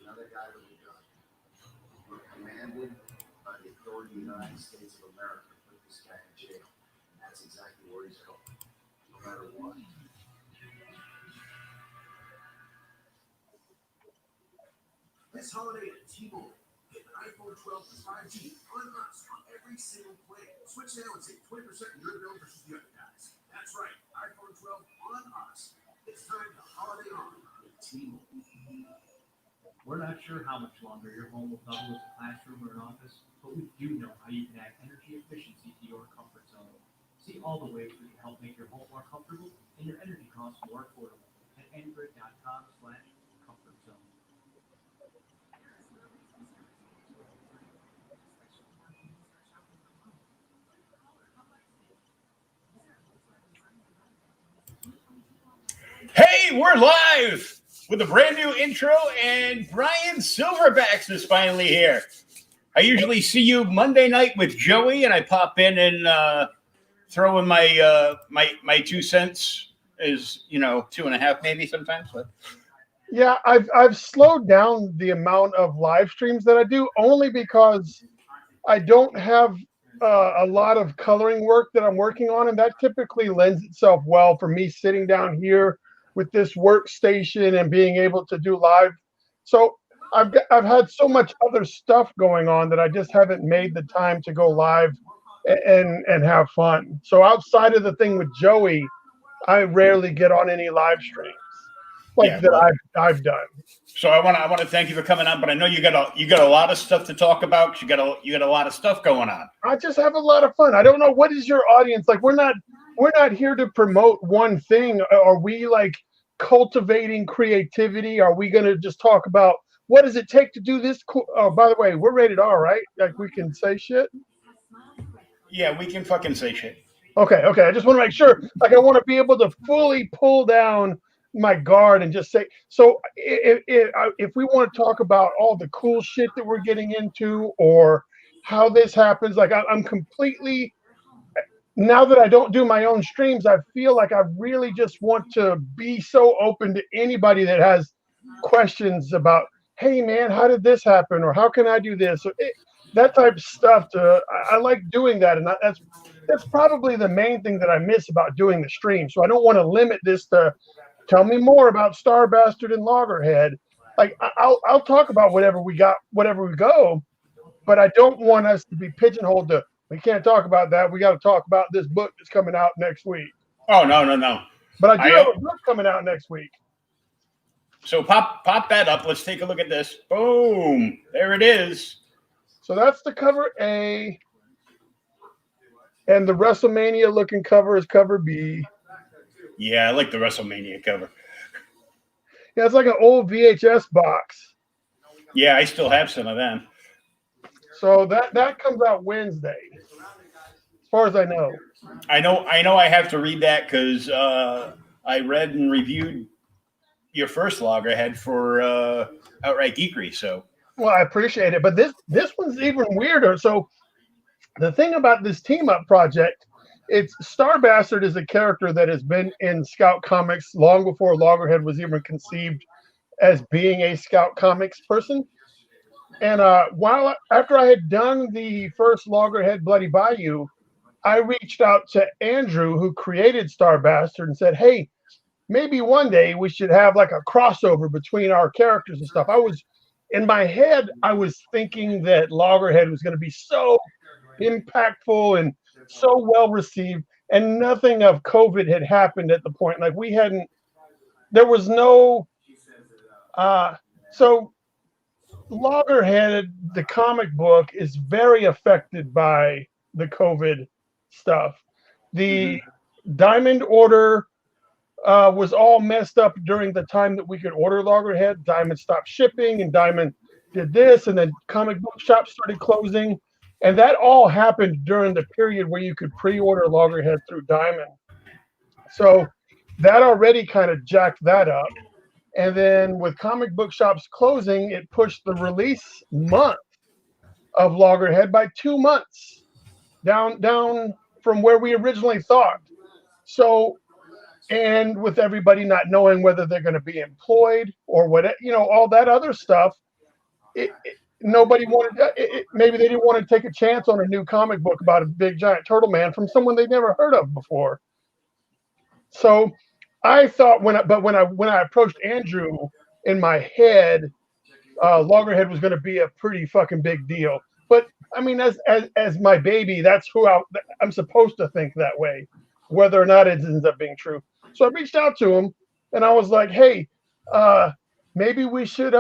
Another guy with a gun. We're commanded by the authority of the United States of America to put this guy in jail. And that's exactly where he's going, no matter what. This holiday at T-Mobile, get an iPhone 12 with 5G on us on every single plan. Switch now and save 20% in your bill versus the other guys. That's right, iPhone 12 on us. It's time to holiday on with T-Mobile. We're not sure how much longer your home will double as a classroom or an office, but we do know how you can add energy efficiency to your comfort zone. See all the ways we can help make your home more comfortable and your energy costs more affordable at ngrid.com/comfort zone. Hey, we're live with a brand new intro, and Bryan SilverBax is finally here. I usually see you Monday night with Joey, and I pop in and throw in my my 2 cents. Is 2.5 maybe sometimes. But yeah, I've slowed down the amount of live streams that I do only because I don't have a lot of coloring work that I'm working on, and that typically lends itself well for me sitting down here with this workstation and being able to do live. So I've had so much other stuff going on that I just haven't made the time to go live and have fun. So outside of the thing with Joey, I rarely get on any live streams I've done. So I want to thank you for coming on, but I know you got a lot of stuff to talk about. You got a lot of stuff going on. I just have a lot of fun. I don't know, what is your audience like? We're not here to promote one thing. Are we like cultivating creativity? Are we going to just talk about what does it take to do this? Oh, by the way, we're rated R, right? Like we can say shit. Yeah, we can fucking say shit. Okay. I just want to make sure. Like I want to be able to fully pull down my guard and just say. So if we want to talk about all the cool shit that we're getting into or how this happens, like I'm completely. Now that I don't do my own streams, I feel like I really just want to be so open to anybody that has questions about, hey man, how did this happen? Or how can I do this? Or that type of stuff. I like doing that. And that's probably the main thing that I miss about doing the stream. So I don't want to limit this to tell me more about Star Bastard and Loggerhead. Like I'll talk about whatever we go, but I don't want us to be pigeonholed to, we can't talk about that. We got to talk about this book that's coming out next week. Oh, no. But I do have a book coming out next week. So pop that up. Let's take a look at this. Boom. There it is. So that's the cover A. And the WrestleMania looking cover is cover B. Yeah, I like the WrestleMania cover. Yeah, it's like an old VHS box. Yeah, I still have some of them. So that comes out Wednesday, as far as I know. I know I have to read that because I read and reviewed your first Loggerhead for Outright Geekery. So well, I appreciate it, but this one's even weirder. So the thing about this team up project, it's Star Bastard is a character that has been in Scout Comics long before Loggerhead was even conceived as being a Scout Comics person. And after I had done the first Loggerhead Bloody Bayou, I reached out to Andrew, who created Star Bastard, and said, hey, maybe one day we should have like a crossover between our characters and stuff. In my head, I was thinking that Loggerhead was going to be so impactful and so well received, and nothing of COVID had happened at the point. Like there was no, so Loggerhead, the comic book, is very affected by the COVID stuff. The Diamond order was all messed up during the time that we could order Loggerhead. Diamond stopped shipping, and Diamond did this, and then comic book shops started closing. And that all happened during the period where you could pre-order Loggerhead through Diamond. So that already kind of jacked that up. And then with comic book shops closing, it pushed the release month of Loggerhead by 2 months down from where we originally thought. So, and with everybody not knowing whether they're going to be employed or what, all that other stuff, nobody wanted. Maybe they didn't want to take a chance on a new comic book about a big giant turtle man from someone they'd never heard of before. So I thought when I approached Andrew in my head, Loggerhead was going to be a pretty fucking big deal. But I mean, as my baby, that's who I'm supposed to think that way, whether or not it ends up being true. So I reached out to him and I was like, hey, maybe we should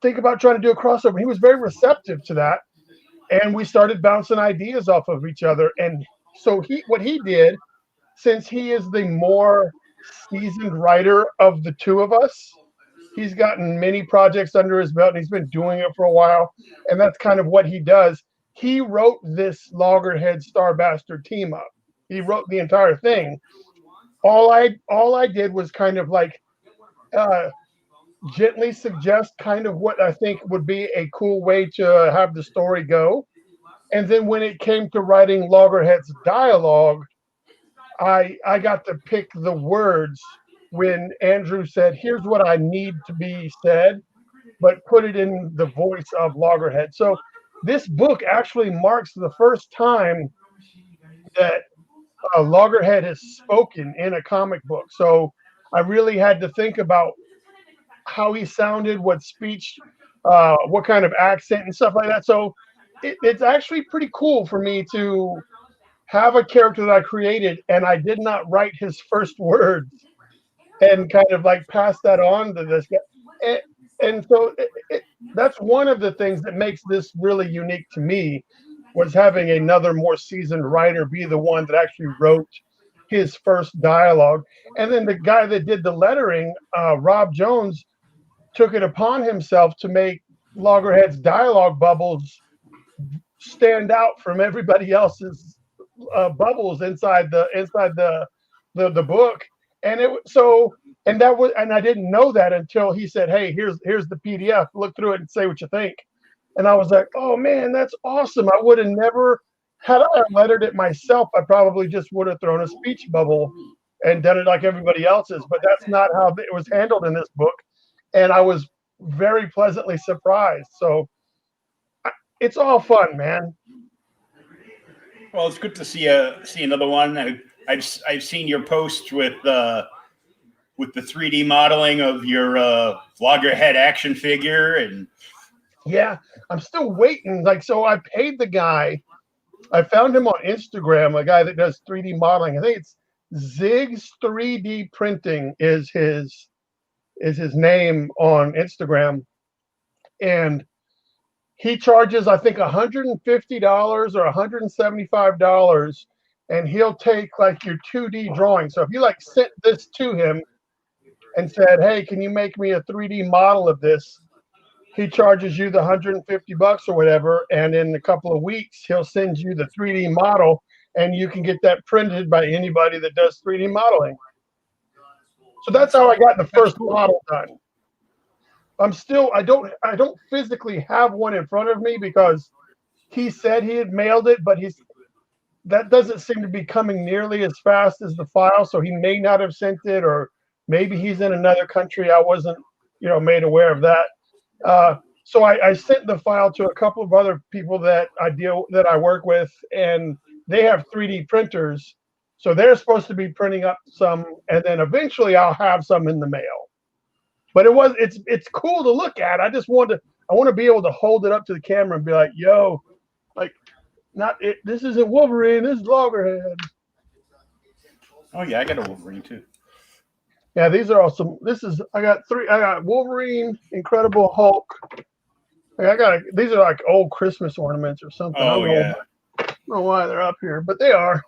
think about trying to do a crossover. He was very receptive to that. And we started bouncing ideas off of each other. And so what he did, since he is the more seasoned writer of the two of us, he's gotten many projects under his belt and he's been doing it for a while. And that's kind of what he does. He wrote this Loggerhead Star Bastard team up. He wrote the entire thing. All I did was kind of like gently suggest kind of what I think would be a cool way to have the story go. And then when it came to writing Loggerhead's dialogue, I got to pick the words when Andrew said, here's what I need to be said, but put it in the voice of Loggerhead. So this book actually marks the first time that Loggerhead has spoken in a comic book. So I really had to think about how he sounded, what speech, what kind of accent and stuff like that. So it's actually pretty cool for me to have a character that I created and I did not write his first words and kind of like pass that on to this guy. And so that's one of the things that makes this really unique to me, was having another more seasoned writer be the one that actually wrote his first dialogue. And then the guy that did the lettering, Rob Jones, took it upon himself to make Loggerhead's dialogue bubbles stand out from everybody else's bubbles inside the book. And I didn't know that until he said, hey, here's the PDF, look through it and say what you think. And I was like, oh man, that's awesome. I would have never, had I lettered it myself, I probably just would have thrown a speech bubble and done it like everybody else's, but that's not how it was handled in this book. And I was very pleasantly surprised. So it's all fun, man. Well, it's good to see another one. I've seen your post with the 3D modeling of your Loggerhead action figure, and yeah, I'm still waiting. Like, so I paid the guy. I found him on Instagram, a guy that does 3D modeling. I think it's Ziggs 3D Printing is his name on Instagram, and he charges, I think, $150 or $175, and he'll take like your 2D drawing. So if you like sent this to him and said, hey, can you make me a 3D model of this? He charges you the $150 or whatever, and in a couple of weeks, he'll send you the 3D model, and you can get that printed by anybody that does 3D modeling. So that's how I got the first model done. I don't physically have one in front of me because he said he had mailed it, but that doesn't seem to be coming nearly as fast as the file. So he may not have sent it, or maybe he's in another country. I wasn't, made aware of that. So I sent the file to a couple of other people that I work with, and they have 3D printers. So they're supposed to be printing up some, and then eventually I'll have some in the mail. But it's cool to look at. I want to be able to hold it up to the camera and be like, yo, like, this isn't Wolverine, this is Loggerhead. Oh yeah, I got a Wolverine too. Yeah, these are awesome. I got Wolverine, Incredible Hulk. These are like old Christmas ornaments or something. Oh yeah. I don't know why they're up here, but they are.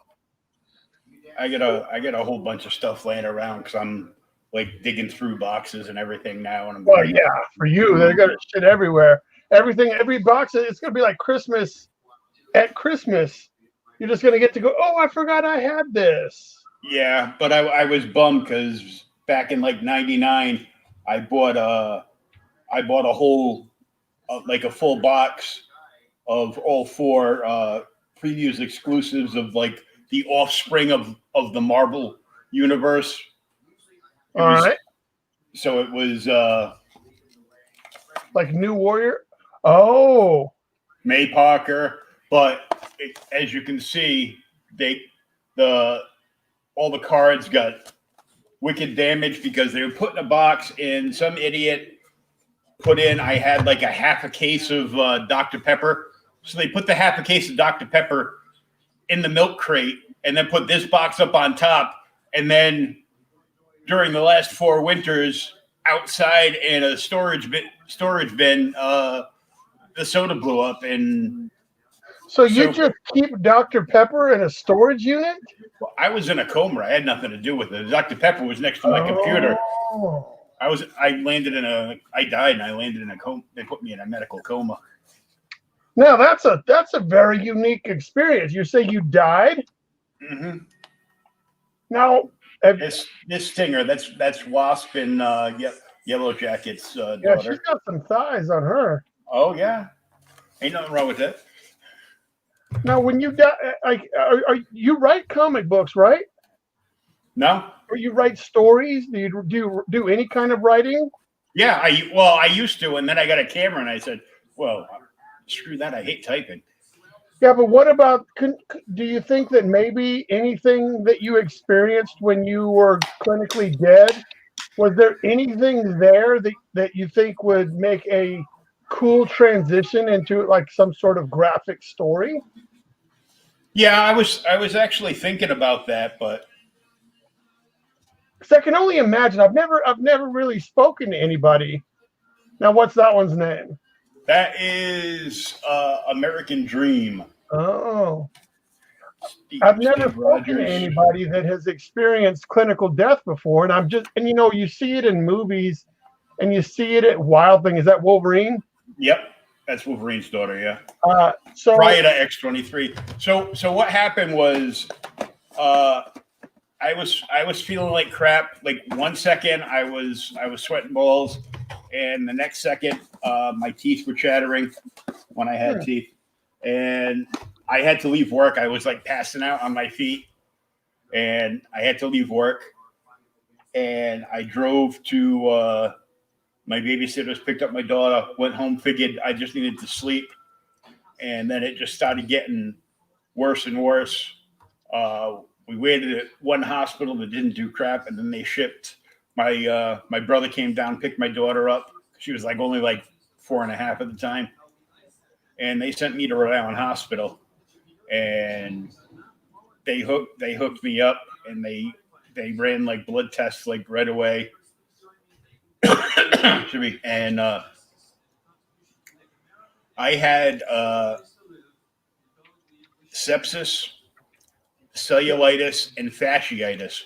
I got a whole bunch of stuff laying around because I'm like digging through boxes and everything now. And well, yeah, for you, they're got shit everywhere. Every box, it's gonna be like Christmas. At Christmas, you're just gonna get to go, oh, I forgot I had this. Yeah, but I was bummed because back in like '99, I bought a whole like a full box of all 4 previews exclusives of like the offspring of the Marvel universe. All right. So it was like New Warrior. Oh, May Parker. But as you can see, all the cards got wicked damage because they were put in a box, and some idiot put in. I had like a half a case of Dr. Pepper, so they put the half a case of Dr. Pepper in the milk crate, and then put this box up on top, and then during the last 4 winters, outside in a storage bin, the soda blew up. And so you just keep Dr. Pepper in a storage unit? I was in a coma. I had nothing to do with it. Dr. Pepper was next to my computer. I landed in I died and I landed in a coma. They put me in a medical coma. Now that's a very unique experience. You say you died? Mm-hmm. Now, This Stinger, that's Wasp and Yellow Jacket's daughter. yeah, she's got some thighs on her. Oh yeah, ain't nothing wrong with that. Now, when you die, like, you write comic books, right? No. Or you write stories? Do you do any kind of writing? Yeah, I used to, and then I got a camera, and I said, well, screw that. I hate typing. Yeah, but what about? Do you think that maybe anything that you experienced when you were clinically dead, was there anything there that you think would make a cool transition into like some sort of graphic story? Yeah, I was actually thinking about that, but because I can only imagine. I've never really spoken to anybody. Now, what's that one's name? That is American Dream. Oh, I've never spoken to anybody that has experienced clinical death before, and you see it in movies, and you see it at Wild Thing. Is that Wolverine? Yep, that's Wolverine's daughter. Yeah. So Riot X-23. So what happened was, I was feeling like crap. Like 1 second, I was sweating balls, and the next second, my teeth were chattering when I had teeth, and I had to leave work. I was like passing out on my feet, and I had to leave work, and I drove to my babysitters, picked up my daughter, went home, figured I just needed to sleep, and then it just started getting worse and worse. We waited at one hospital that didn't do crap, and then they shipped. My brother came down, picked my daughter up. She was only 4.5 at the time, and they sent me to Rhode Island Hospital, and they hooked me up, and they ran blood tests right away. And I had sepsis, cellulitis, and fasciitis.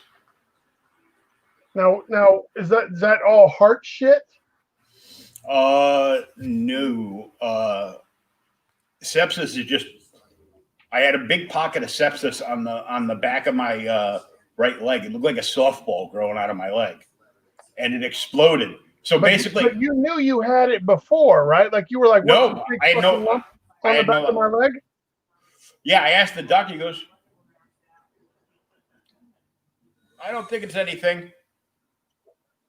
Now is that all heart shit? No. Sepsis is just. I had a big pocket of sepsis on the back of my right leg. It looked like a softball growing out of my leg, and it exploded. So basically, but you knew you had it before, right? Like you were like, no, I had no lump on the back of my leg. Yeah, I asked the doctor. He goes, I don't think it's anything.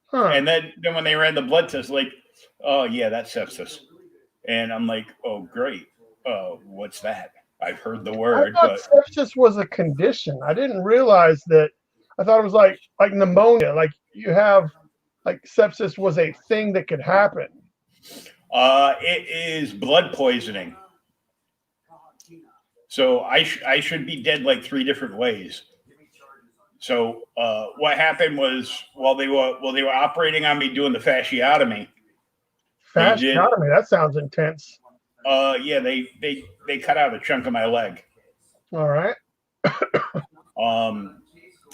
Huh. And then when they ran the blood test, oh yeah, that's sepsis. And I'm like, oh great. What's that? I've heard the word. I thought sepsis was a condition. I didn't realize that. I thought it was like pneumonia. Like you have sepsis was a thing that could happen. It is blood poisoning. So I should be dead 3 different ways. So what happened was while they were operating on me doing the fasciotomy. Fasciotomy, that sounds intense. Yeah, they cut out a chunk of my leg. All right.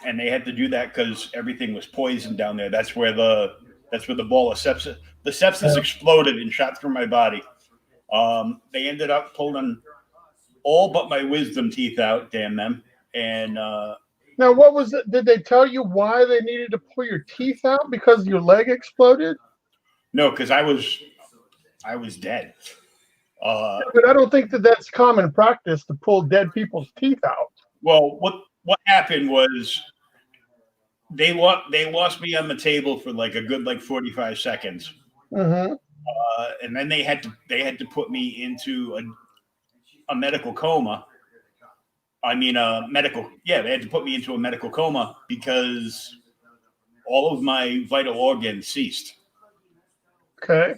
And they had to do that because everything was poisoned down there. That's where the ball of sepsis. The sepsis exploded and shot through my body. They ended up pulling all but my wisdom teeth out. Damn them. And now, what was it? Did they tell you why they needed to pull your teeth out? Because your leg exploded? No, because I was dead. But I don't think that's common practice to pull dead people's teeth out. Well, what happened was they lost me on the table for a good 45 seconds. Mm-hmm. And then they had to put me into a medical coma. I mean, they had to put me into a medical coma because all of my vital organs ceased. Okay.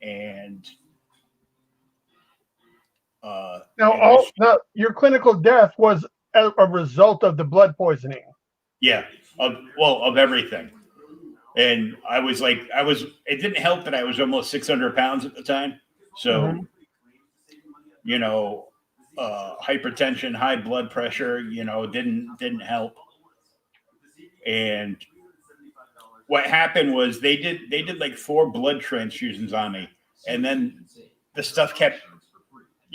And now your clinical death was a result of the blood poisoning. Yeah, of everything. And it didn't help that I was almost 600 pounds at the time. So, hypertension, high blood pressure, didn't help. And what happened was they did like 4 blood transfusions on me. And then the stuff kept,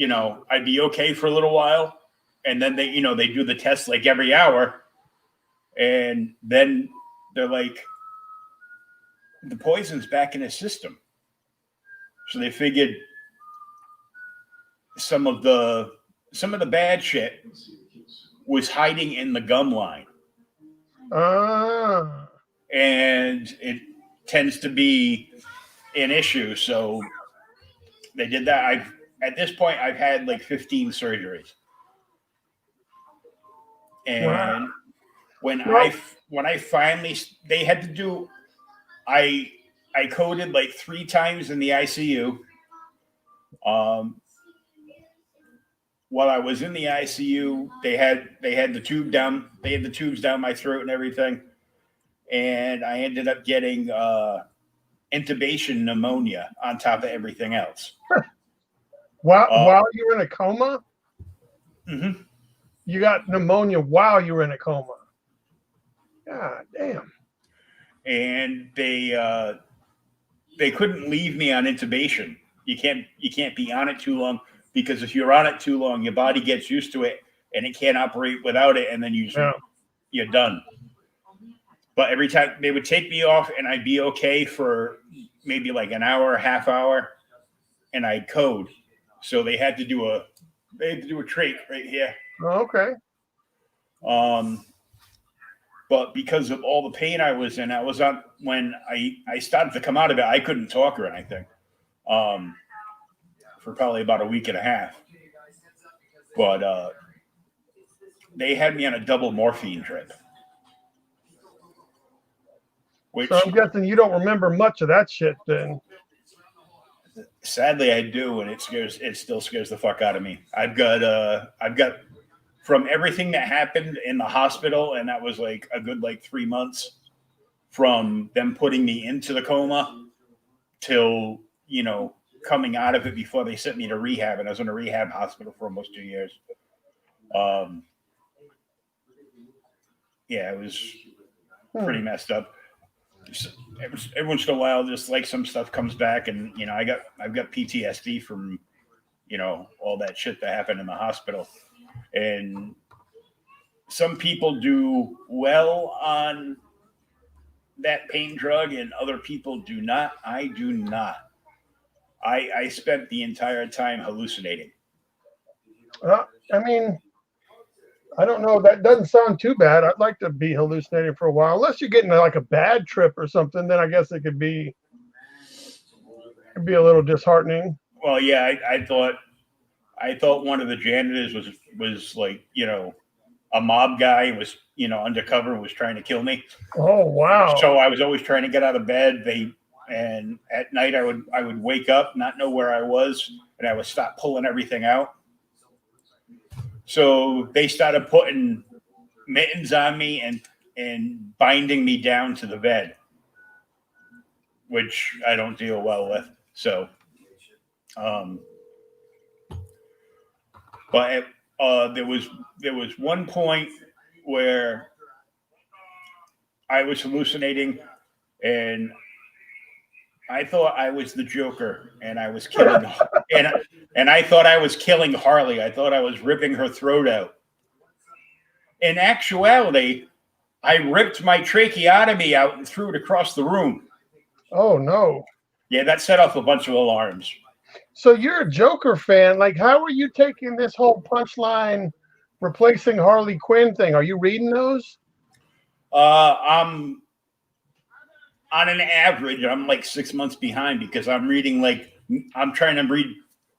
I'd be okay for a little while. And then they do the test like every hour. And then they're like, the poison's back in his system. So they figured some of the bad shit was hiding in the gum line. And it tends to be an issue. So they did that. At this point, I've had like 15 surgeries. And when I finally, they had to do, I coded like 3 times in the ICU. While I was in the ICU, they had the tubes down my throat and everything. And I ended up getting intubation pneumonia on top of everything else. While you were in a coma? Mm-hmm. You got pneumonia while you were in a coma. God damn. And they couldn't leave me on intubation. You can't be on it too long, because if you're on it too long, your body gets used to it and it can't operate without it, and then you're done. But every time they would take me off and I'd be okay for maybe like an hour, half hour, and I'd code. So they had to do a trach right here. Okay. But because of all the pain I was in, I was on, when I started to come out of it, I couldn't talk or anything. For probably about a week and a half. But they had me on a double morphine drip. So I'm guessing you don't remember much of that shit then. Sadly, I do, and it still scares the fuck out of me. I've got from everything that happened in the hospital, and that was like a good 3 months from them putting me into the coma till coming out of it before they sent me to rehab, and I was in a rehab hospital for almost 2 years. It was pretty messed up. Every once in a while, just like some stuff comes back, and I've got PTSD from all that shit that happened in the hospital. And some people do well on that pain drug, and other people do not. I do not. I spent the entire time hallucinating. I mean, I don't know. That doesn't sound too bad. I'd like to be hallucinating for a while. Unless you're getting like a bad trip or something, then I guess it could be a little disheartening. Well, yeah, I thought one of the janitors was like, a mob guy, was, undercover, was trying to kill me. Oh, wow. So I was always trying to get out of bed. And at night I would wake up, not know where I was, and I would stop pulling everything out. So they started putting mittens on me and binding me down to the bed, which I don't deal well with. So, but there was one point where I was hallucinating, and I thought I was the Joker, and I was killing, and I thought I was killing Harley. I thought I was ripping her throat out. In actuality, I ripped my tracheotomy out and threw it across the room. Oh no! Yeah, that set off a bunch of alarms. So you're a Joker fan. Like, how are you taking this whole punchline replacing Harley Quinn thing? Are you reading those? I'm on an average, I'm like 6 months behind because I'm trying to read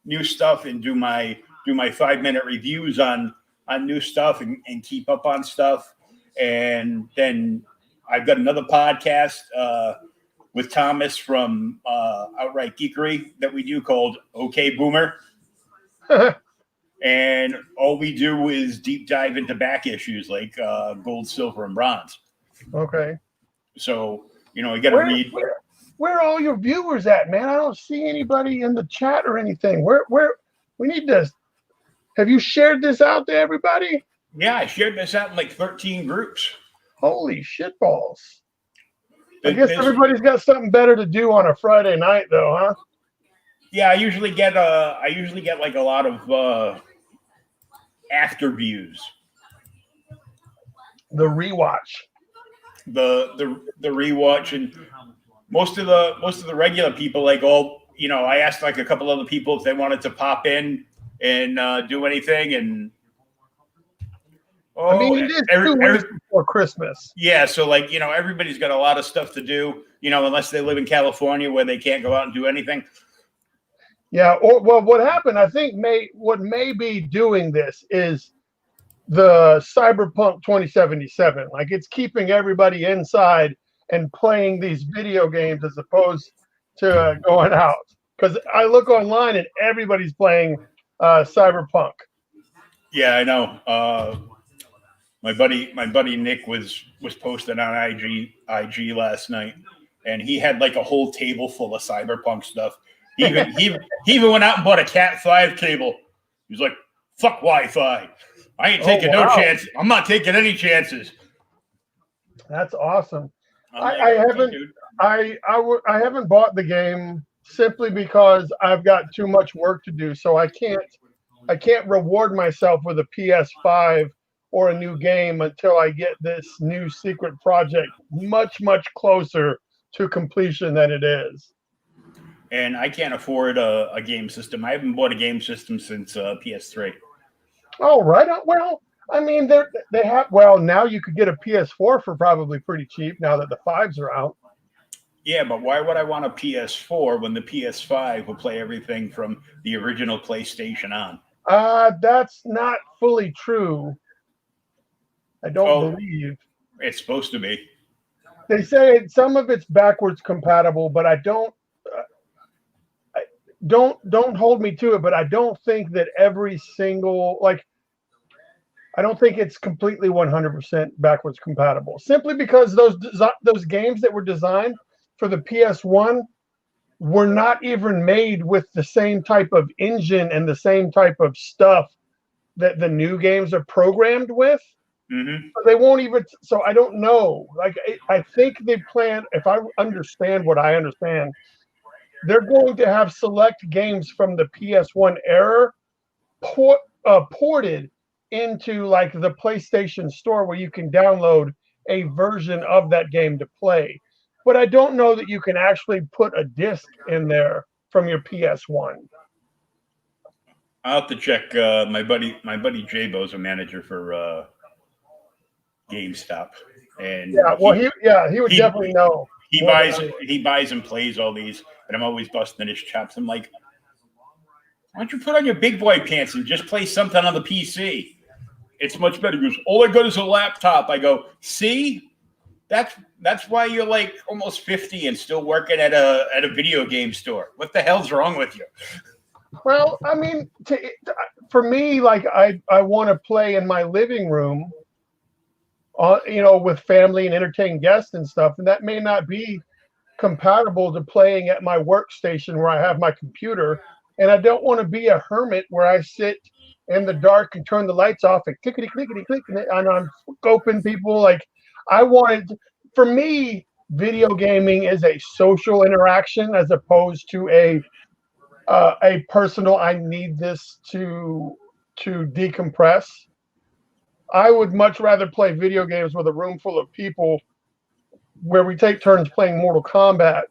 new stuff and do my 5-minute reviews on new stuff and keep up on stuff. And then I've got another podcast with Thomas from Outright Geekery that we do called Okay Boomer. And all we do is deep dive into back issues like gold, silver, and bronze. Okay. So, you got to read. Where are all your viewers at, man? I don't see anybody in the chat or anything. Where we need to. Have you shared this out to everybody? Yeah, I shared this out in like 13 groups. Holy shitballs. I guess everybody's got something better to do on a Friday night, though, huh? Yeah, I usually get like a lot of after views. The rewatch. The rewatch, and most of the regular people, like I asked like a couple other people if they wanted to pop in and do anything, and I mean, it is 2 weeks before Christmas. Yeah, so like everybody's got a lot of stuff to do, unless they live in California where they can't go out and do anything. Yeah, what happened? I think what may be doing this is the Cyberpunk 2077. Like, it's keeping everybody inside and playing these video games as opposed to going out. Because I look online and everybody's playing Cyberpunk. Yeah, I know. My buddy Nick was posted on IG last night, and he had like a whole table full of Cyberpunk stuff. He even went out and bought a Cat 5 cable. He's like, "Fuck Wi-Fi. I ain't taking no chance. I'm not taking any chances." That's awesome. I haven't bought the game simply because I've got too much work to do. So I can't reward myself with a PS5 or a new game until I get this new secret project much, much closer to completion than it is. And I can't afford a game system. I haven't bought a game system since PS3. Oh, right. Well, I mean, they have. Well, now you could get a PS4 for probably pretty cheap now that the 5s are out. Yeah, but why would I want a PS4 when the PS5 will play everything from the original PlayStation on? That's not fully true. I don't believe. It's supposed to be. They say some of it's backwards compatible, but I don't hold me to it, but I don't think that every single, I don't think it's completely 100% backwards compatible, simply because those games that were designed for the PS1 were not even made with the same type of engine and the same type of stuff that the new games are programmed with. Mm-hmm. They won't even, so I don't know. I think they plan, if I understand what I understand, they're going to have select games from the PS1 era ported into like the PlayStation Store where you can download a version of that game to play. But I don't know that you can actually put a disc in there from your PS1. I'll have to check. My buddy J-Bo's a manager for GameStop, and he would definitely know. He buys and plays all these, and I'm always busting his chops. I'm like, why don't you put on your big boy pants and just play something on the PC? It's much better. He goes, all I got is a laptop. I go, see, that's why you're like almost 50 and still working at a video game store. What the hell's wrong with you? Well, I mean, for me, like I want to play in my living room, with family and entertain guests and stuff, and that may not be compatible to playing at my workstation where I have my computer, and I don't want to be a hermit where I sit in the dark and turn the lights off and clickety clickety click, and I'm scoping people. Like, for me, video gaming is a social interaction as opposed to a personal. I need this to decompress. I would much rather play video games with a room full of people where we take turns playing Mortal Kombat,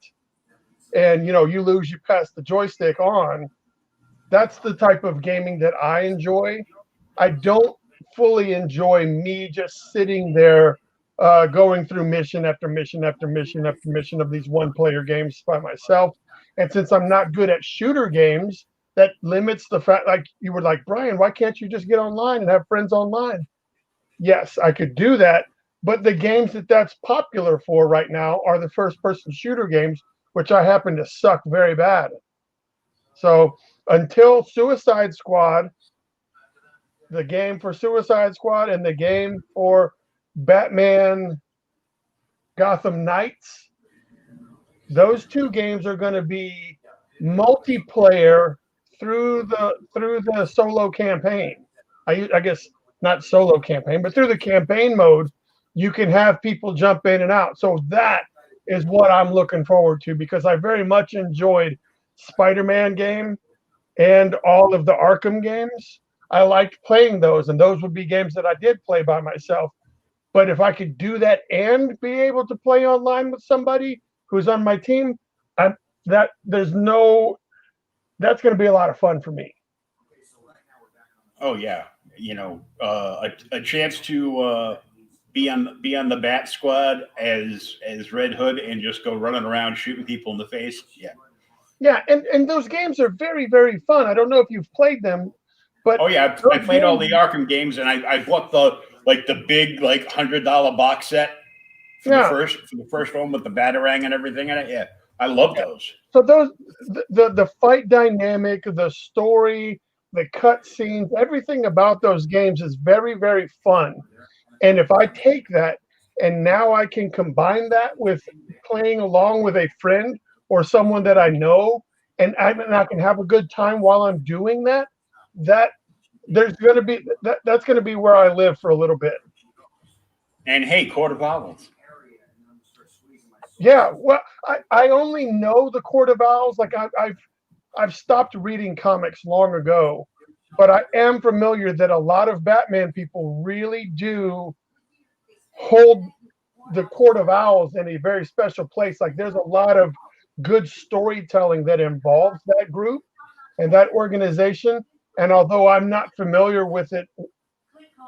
and you lose, you pass the joystick on. That's the type of gaming that I enjoy. I don't fully enjoy me just sitting there going through mission after mission after mission after mission of these one-player games by myself. And since I'm not good at shooter games, that limits the fact, like you were like, Bryan, why can't you just get online and have friends online? Yes, I could do that. But the games that's popular for right now are the first-person shooter games, which I happen to suck very bad. So until Suicide Squad, the game for Suicide Squad and the game for Batman Gotham Knights, those two games are going to be multiplayer through the solo campaign. I guess not solo campaign, but through the campaign mode, you can have people jump in and out. So that is what I'm looking forward to, because I very much enjoyed Spider-Man game and all of the Arkham games. I liked playing those, and those would be games that I did play by myself. But if I could do that and be able to play online with somebody who's on my team, that's going to be a lot of fun for me. Oh yeah, a chance to be on the Bat Squad as Red Hood and just go running around shooting people in the face. Yeah. Yeah, and those games are very, very fun. I don't know if you've played them, but oh yeah, I played all the Arkham games, and I bought the big $100 box set for the first one with the Batarang and everything in it. Yeah, I love those. So the fight dynamic, the story, the cut scenes, everything about those games is very, very fun. And if I take that and now I can combine that with playing along with a friend or someone that I know, and I can have a good time while I'm doing that, that's going to be where I live for a little bit. And hey, Court of Owls. Yeah, well, I only know the Court of Owls. Like I've stopped reading comics long ago, but I am familiar that a lot of Batman people really do hold the Court of Owls in a very special place. Like there's a lot of good storytelling that involves that group and that organization. And although I'm not familiar with it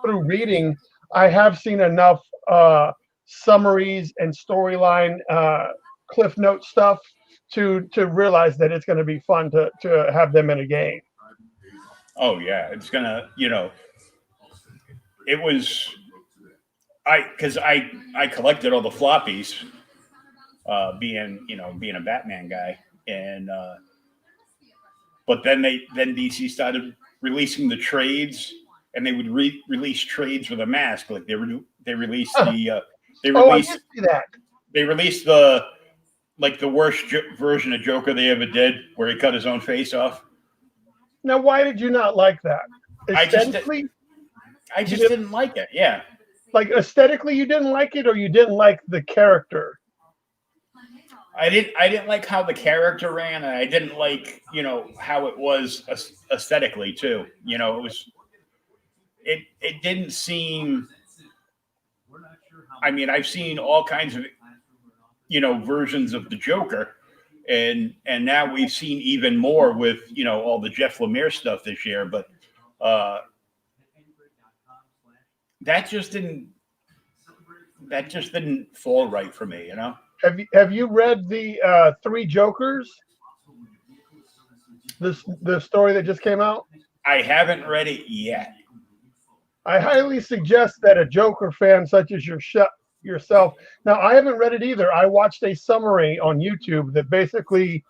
through reading, I have seen enough summaries and storyline cliff note stuff to realize that it's going to be fun to have them in a game. Oh yeah, it's gonna, it was because I collected all the floppies, being a Batman guy, and but then DC started releasing the trades, and they would release trades with a mask. Like they released I did see that. They released the worst version of Joker they ever did, where he cut his own face off. Now, why did you not like that? Aesthetically, I just didn't like it. Yeah. Like aesthetically, you didn't like it, or you didn't like the character? I didn't like how the character ran, and I didn't like, how it was aesthetically too. It didn't seem. I mean, I've seen all kinds of, versions of the Joker, and now we've seen even more with, all the Jeff Lemire stuff this year. But that just didn't fall right for me. Have you read the Three Jokers? The story that just came out? I haven't read it yet. I highly suggest that a Joker fan such as yourself. Now, I haven't read it either. I watched a summary on YouTube that basically,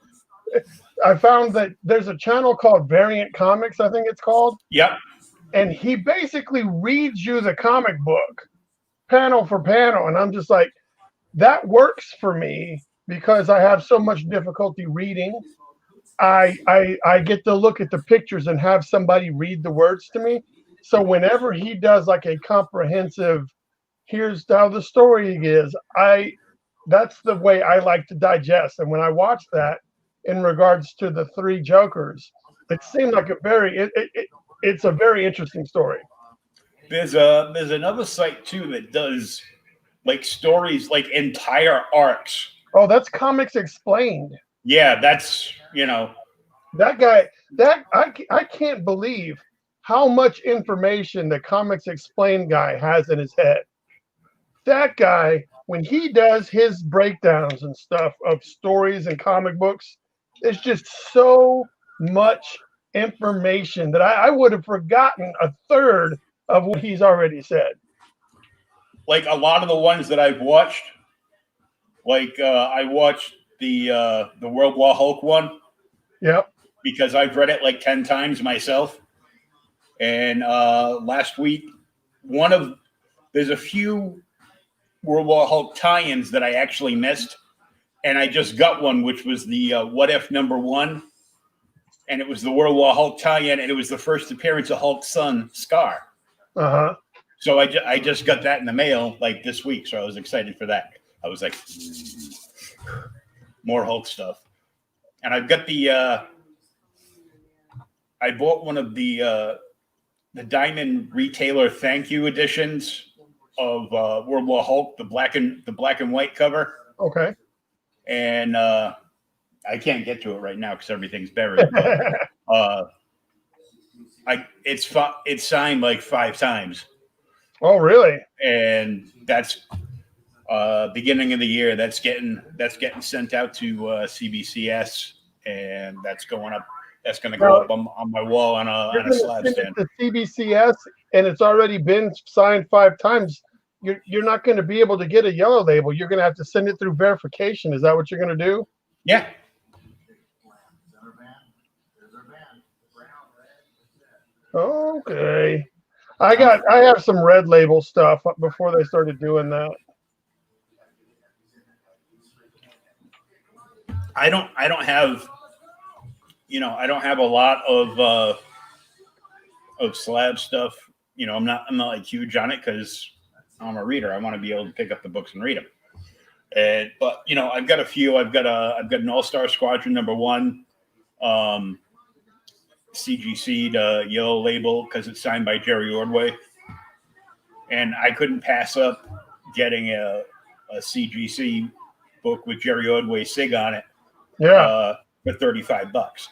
I found that there's a channel called Variant Comics, I think it's called. Yep. And he basically reads you the comic book panel for panel. And I'm just like, that works for me because I have so much difficulty reading. I get to look at the pictures and have somebody read the words to me. So whenever he does like a comprehensive, here's how the story is, that's the way I like to digest. And when I watched that in regards to the Three Jokers, it seemed like it's a very interesting story. There's another site too that does like stories, like entire arcs. Oh, that's Comics Explained. Yeah, that's that guy. I can't believe how much information the Comics Explained guy has in his head. that guy, when he does his breakdowns and stuff of stories and comic books, it's just so much information that I would have forgotten a third of what he's already said. Like a lot of the ones that I've watched, like I watched the World War Hulk one. Yep. Because I've read it like 10 times myself. And last week, there's a few World War Hulk tie-ins that I actually missed. And I just got one, which was the What If #1. And it was the World War Hulk tie-in, and it was the first appearance of Hulk's son, Scar. Uh-huh. So I just got that in the mail like this week. So I was excited for that. I was like, more Hulk stuff. And I've got I bought one of the Diamond Retailer thank you editions of World War Hulk, the black and white cover. Okay. And I can't get to it right now because everything's buried. But, it's signed like 5 times. Oh, really? And that's beginning of the year. That's getting sent out to CBCS, and that's going up. That's going to go up on my wall on a slab stand. The CBCS, and it's already been signed 5 times. You're not going to be able to get a yellow label. You're going to have to send it through verification. Is that what you're going to do? Yeah. Okay. I have some red label stuff before they started doing that. I don't have a lot of slab stuff. I'm not like huge on it because I'm a reader. I want to be able to pick up the books and read them. But I've got a few. I've got an All-Star Squadron #1, CGC, the yellow label, because it's signed by Jerry Ordway, and I couldn't pass up getting a CGC book with Jerry Ordway SIG on it. Yeah. For $35.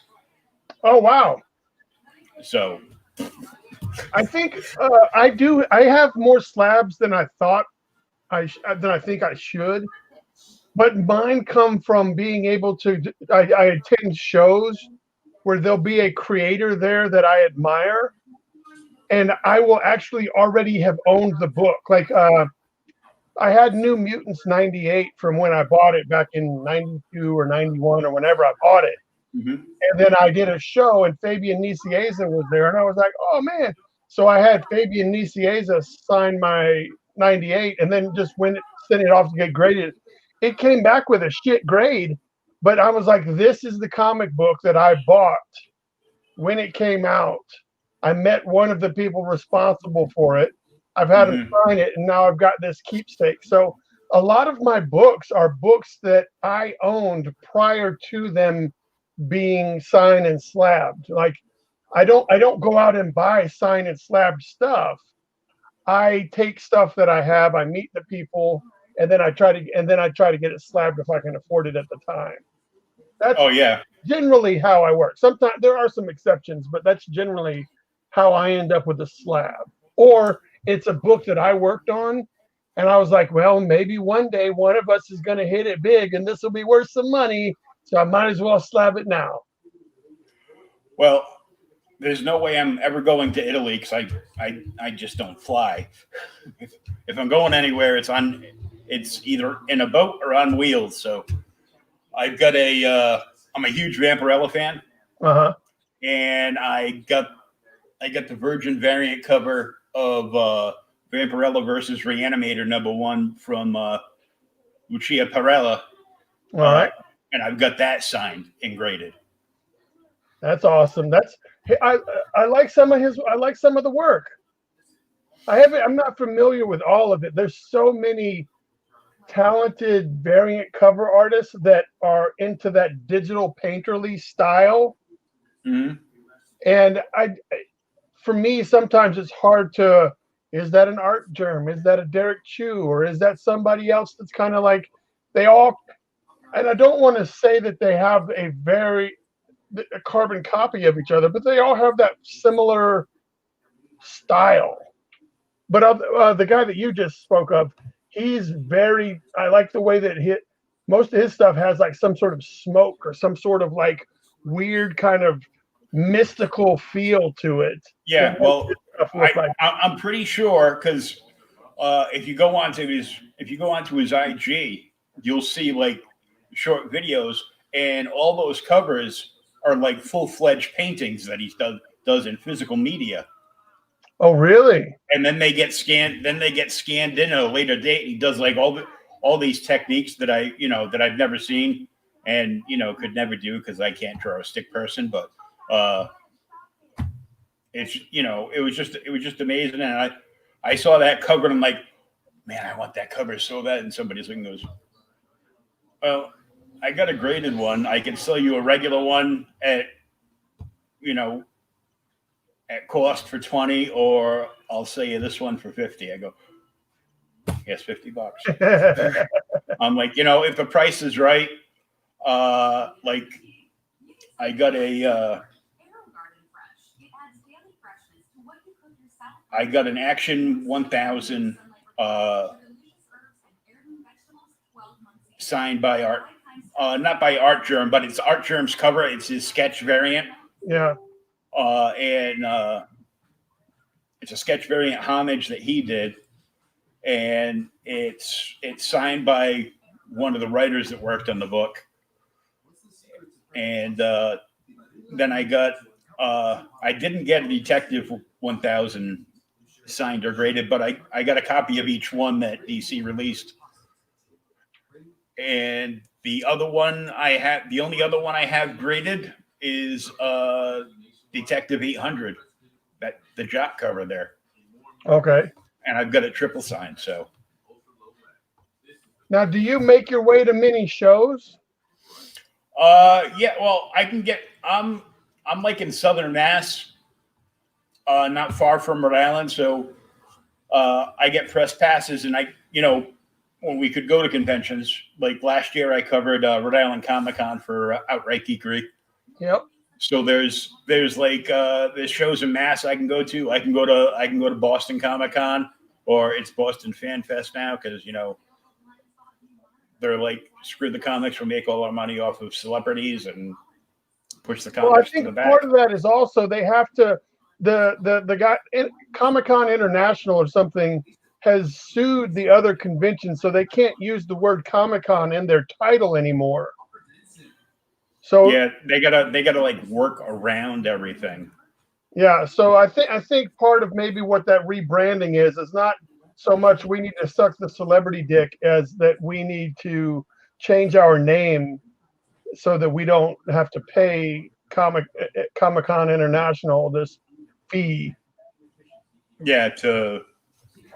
Oh wow! So I think I have more slabs than I thought than I think I should, but mine come from being able to. I attend shows where there'll be a creator there that I admire, and I will actually already have owned the book. Like I had New Mutants '98 from when I bought it back in '92 or '91 or whenever I bought it. Mm-hmm. And then I did a show, and Fabian Nicieza was there, and I was like, oh man. So I had Fabian Nicieza sign my '98, and then just sent it off to get graded. It came back with a shit grade, but I was like, this is the comic book that I bought when it came out. I met one of the people responsible for it. I've had him sign it, and now I've got this keepsake. So a lot of my books are books that I owned prior to them being signed and slabbed. Like I don't go out and buy signed and slabbed stuff. I take stuff that I have, I meet the people, and then I try to get it slabbed if I can afford it at the time. That's generally how I work. Sometimes there are some exceptions, but that's generally how I end up with a slab. Or it's a book that I worked on, and I was like, well, maybe one day one of us is going to hit it big, and this will be worth some money, so I might as well slab it now. Well, there's no way I'm ever going to Italy because I just don't fly. If I'm going anywhere, it's either in a boat or on wheels. So I've got I'm a huge Vampirella fan. Uh-huh. And I got the Virgin variant cover of Vampirella versus Reanimator #1 from Lucia Parella. All right. And I've got that signed and graded. That's awesome. I like some of the work. I'm not familiar with all of it. There's so many talented variant cover artists that are into that digital painterly style. Mm-hmm. And for me, sometimes it's hard to, is that an Art Germ? Is that a Derek Chu? Or is that somebody else that's kind of like, they all, and I don't want to say that they have a carbon copy of each other, but they all have that similar style. But the guy that you just spoke of, he's very. I like the way that most of his stuff has like some sort of smoke or some sort of like weird kind of mystical feel to it. Yeah, That makes well, his stuff look like I'm pretty sure because if you go onto his IG, you'll see like short videos, and all those covers are like full-fledged paintings that he does in physical media. oh really? And then they get scanned. Then they get scanned in at a later date. He does like all these techniques that I've never seen, and could never do because I can't draw a stick person. But it's it was just amazing, and I saw that cover and I'm like, man, I want that cover so bad. And somebody's like goes, well, I got a graded one. I can sell you a regular one at at cost for 20, or I'll sell you this one for 50. I go, yes, $50. I'm like, if the price is right, like I got an Action 1000 signed by Art, not by Art Germ, but it's Art Germ's cover. It's his sketch variant. Yeah. And it's a sketch variant homage that he did, and it's signed by one of the writers that worked on the book. And then I got I didn't get a Detective 1000 signed or graded, but I got a copy of each one that DC released. And the only other one I have graded is Detective 800, the Jock cover there. Okay. And I've got it triple signed. So now, do you make your way to many shows? Yeah. Well, I can get. I'm like in Southern Mass, not far from Rhode Island, so I get press passes, and when we could go to conventions. Like last year, I covered Rhode Island Comic-Con for Outright Geekery. Yep. So there's like there's shows in Mass I can go to. I can go to Boston Comic-Con, or it's Boston Fan Fest now because they're like, screw the comics, we'll make all our money off of celebrities and push the comics well, I think to the back. part of that is also they have to the guy Comic-Con International or something has sued the other conventions, so they can't use the word Comic-Con in their title anymore. So yeah, they gotta like work around everything. Yeah, so I think part of maybe what that rebranding is not so much we need to suck the celebrity dick as that we need to change our name so that we don't have to pay Comic-Con International this fee. Yeah,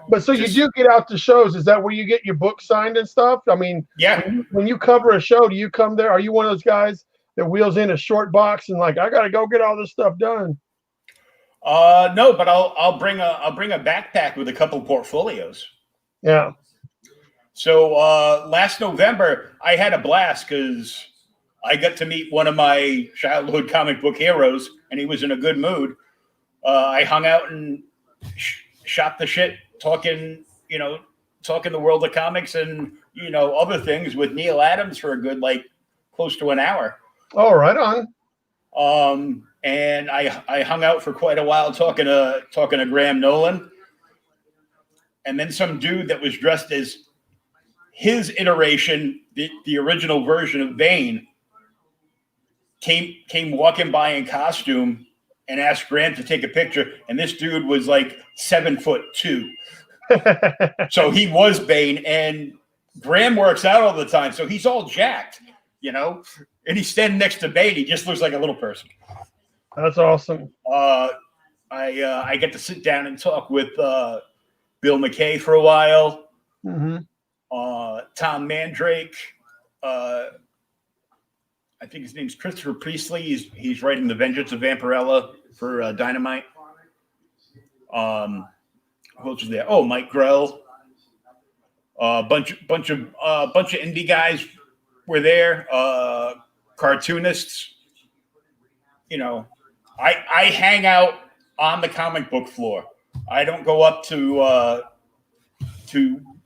But so you do get out to shows. Is that where you get your book signed and stuff? I mean, yeah. When you cover a show, do you come there? Are you one of those guys that wheels in a short box and like, I got to go get all this stuff done? No, but I'll bring a backpack with a couple portfolios. Yeah. So last November, I had a blast because I got to meet one of my childhood comic book heroes, and he was in a good mood. I hung out and shot the shit, talking the world of comics and other things with Neil Adams for a good close to an hour. Oh, right on. And I hung out for quite a while talking to Graham Nolan, and then some dude that was dressed as his iteration, the original version of Bane, came walking by in costume and asked Graham to take a picture. And this dude was like 7'2". So he was Bane, and Graham works out all the time, so he's all jacked, and he's standing next to Bane. He just looks like a little person. That's awesome. I get to sit down and talk with Bill McKay for a while. Mm-hmm. Tom Mandrake. I think his name's Christopher Priestley. He's writing The Vengeance of Vampirella for Dynamite. Who else was there? Oh, Mike Grell. Bunch of indie guys were there. Cartoonists. I hang out on the comic book floor. I don't go up to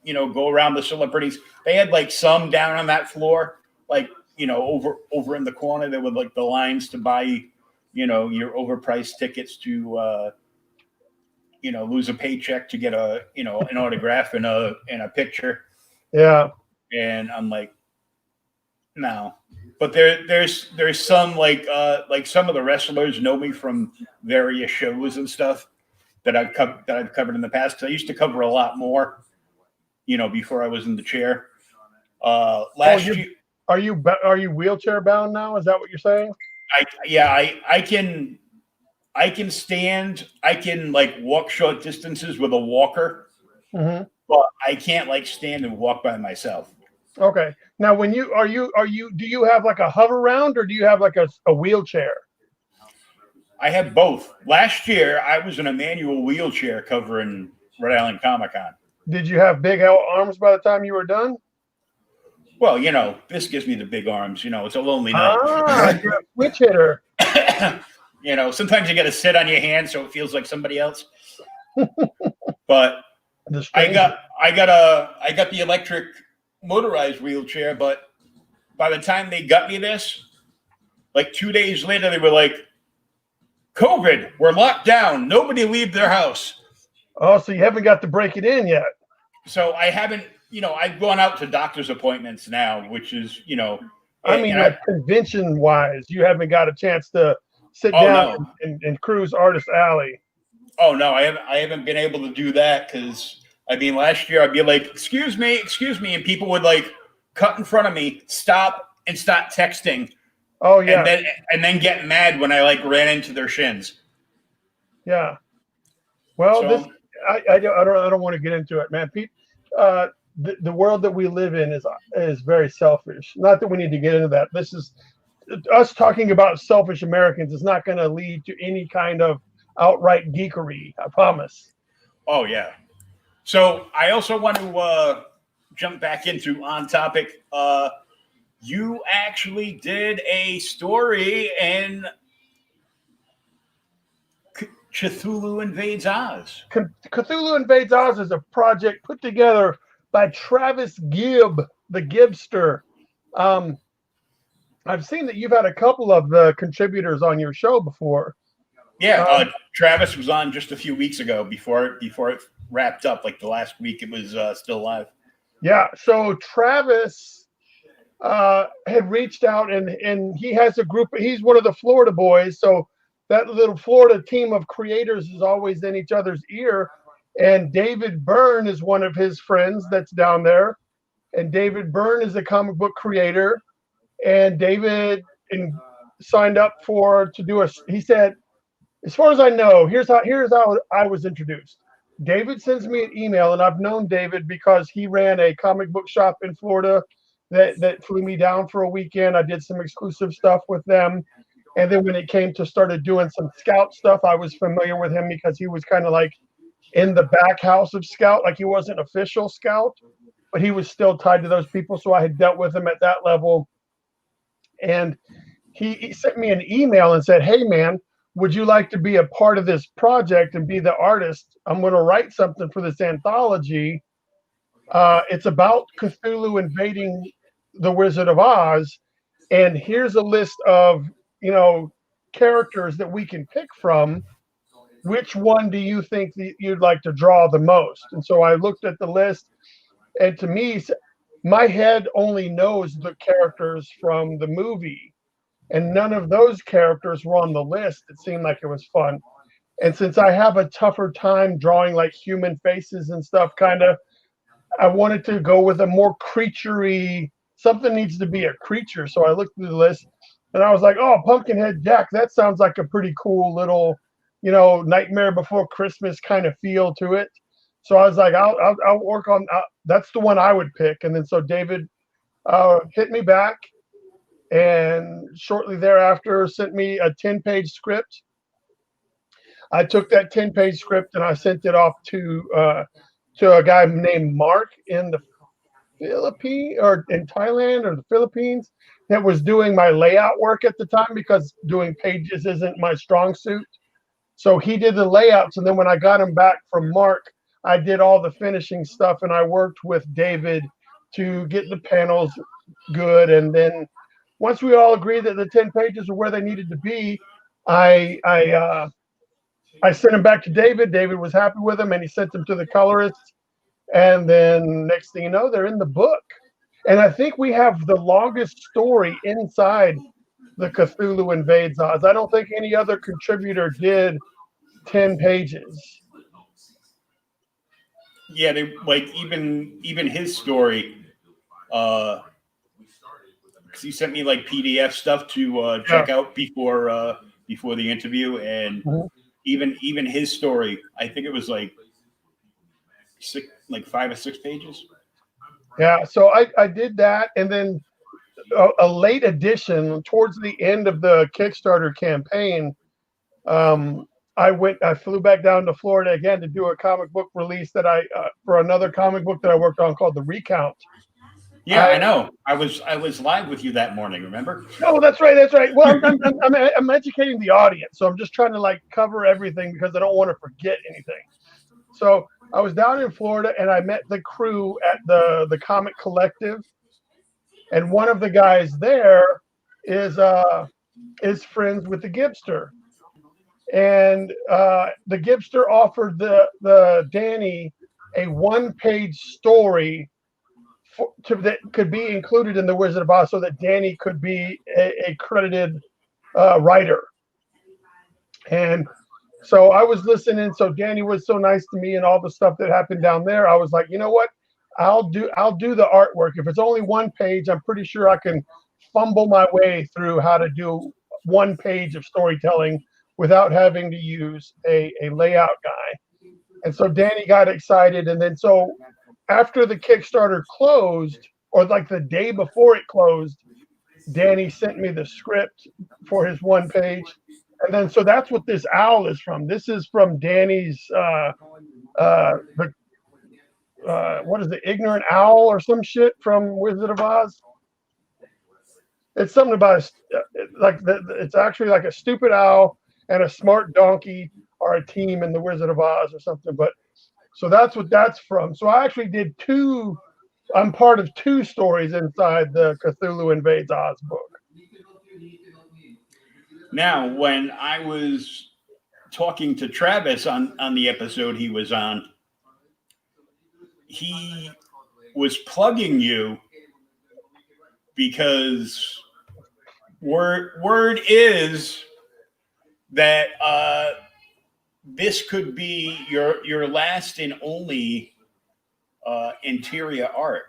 go around the celebrities. They had like some down on that floor, like, over in the corner, there were like the lines to buy, your overpriced tickets to, lose a paycheck to get an autograph and a picture. Yeah. And I'm like, no. But there's some like some of the wrestlers know me from various shows and stuff that I've covered in the past. 'Cause I used to cover a lot more, before I was in the chair. Last year, are you wheelchair bound now? Is that what you're saying? I can stand. I can like walk short distances with a walker, Mm-hmm. but I can't like stand and walk by myself. Okay. Now, when do you have like a hover round or do you have like a wheelchair? I have both. Last year, I was in a manual wheelchair covering Rhode Island Comic-Con. Did you have big arms by the time you were done? Well, this gives me the big arms. It's a lonely night. You're a switch hitter. Sometimes you got to sit on your hand so it feels like somebody else. But I got the electric motorized wheelchair, but by the time they got me this, like 2 days later, they were like, COVID, we're locked down. Nobody leave their house. Oh, so you haven't got to break it in yet. So I haven't, I've gone out to doctor's appointments now, which is, convention wise, you haven't got a chance to sit down and cruise Artist Alley. Oh no, I haven't been able to do that because last year I'd be like, excuse me, and people would like cut in front of me, stop and start texting. Oh yeah, and then get mad when I like ran into their shins. Yeah. Well, I don't want to get into it, man. The world that we live in is very selfish. Not that we need to get into that. This is us talking about selfish Americans is not going to lead to any kind of outright geekery. I promise. Oh yeah. So I also want to jump back into on topic. You actually did a story in Cthulhu Invades Oz. Cthulhu Invades Oz is a project put together by Travis Gibb, the Gibster. I've seen that you've had a couple of the contributors on your show before. Yeah, Travis was on just a few weeks ago before it wrapped up. Like the last week, it was still live. Yeah, so Travis had reached out and he has a group. He's one of the Florida boys, so that little Florida team of creators is always in each other's ear. And David Byrne is one of his friends that's down there. And David Byrne is a comic book creator. And David signed up to do he said, as far as I know, here's how I was introduced. David sends me an email, and I've known David because he ran a comic book shop in Florida that flew me down for a weekend. I did some exclusive stuff with them. And then when it came to started doing some Scout stuff, I was familiar with him because he was kind of like in the back house of Scout. Like he wasn't official Scout, but he was still tied to those people. So I had dealt with him at that level. And he sent me an email and said, hey, man, would you like to be a part of this project and be the artist? I'm going to write something for this anthology. It's about Cthulhu invading the Wizard of Oz. And here's a list of, characters that we can pick from. Which one do you think that you'd like to draw the most? And so I looked at the list, and to me, my head only knows the characters from the movie, and none of those characters were on the list. It seemed like it was fun. And since I have a tougher time drawing like human faces and stuff, I wanted to go with a more creaturey, something needs to be a creature. So I looked through the list and I was like, oh, Pumpkinhead Jack, that sounds like a pretty cool little, Nightmare Before Christmas kind of feel to it. So I was like, I'll work on, that's the one I would pick. And then so David hit me back and shortly thereafter sent me a 10-page script. I took that 10-page script and I sent it off to a guy named Mark in the Philippines or in Thailand or the Philippines that was doing my layout work at the time because doing pages isn't my strong suit. So he did the layouts. And then when I got him back from Mark, I did all the finishing stuff, and I worked with David to get the panels good. And then once we all agreed that the 10 pages were where they needed to be, I sent them back to David. David was happy with them, and he sent them to the colorist. And then next thing you know, they're in the book. And I think we have the longest story inside the Cthulhu Invades Oz. I don't think any other contributor did 10 pages. Yeah, they like even his story. Because he sent me like PDF stuff to check out before the interview, and even his story, I think it was like 5 or 6 pages. Yeah, so I did that, and then a late edition towards the end of the Kickstarter campaign. I flew back down to Florida again to do a comic book release that for another comic book that I worked on called The Recount. Yeah, I know. I was live with you that morning. Remember? Oh, that's right. That's right. Well, I'm educating the audience, so I'm just trying to like cover everything because I don't want to forget anything. So I was down in Florida, and I met the crew at the Comic Collective, and one of the guys there is friends with the Gibster, and the Gibster offered the Danny a 1-page story that could be included in the Wizard of Oz, so that Danny could be a credited writer. And so I was listening. So Danny was so nice to me, and all the stuff that happened down there. I was like, you know what? I'll do the artwork. If it's only 1 page, I'm pretty sure I can fumble my way through how to do 1 page of storytelling without having to use a layout guy. And so Danny got excited, and then so after the Kickstarter closed, or like the day before it closed, Danny sent me the script for his 1 page. And then, so that's what this owl is from. This is from Danny's, what is the Ignorant Owl or some shit from Wizard of Oz? It's something about, it's actually like a stupid owl and a smart donkey are a team in the Wizard of Oz or something. But so that's what that's from. So I actually did I'm part of 2 stories inside the Cthulhu Invades Oz book. Now, when I was talking to Travis on the episode he was on, he was plugging you because word is that this could be your last and only interior art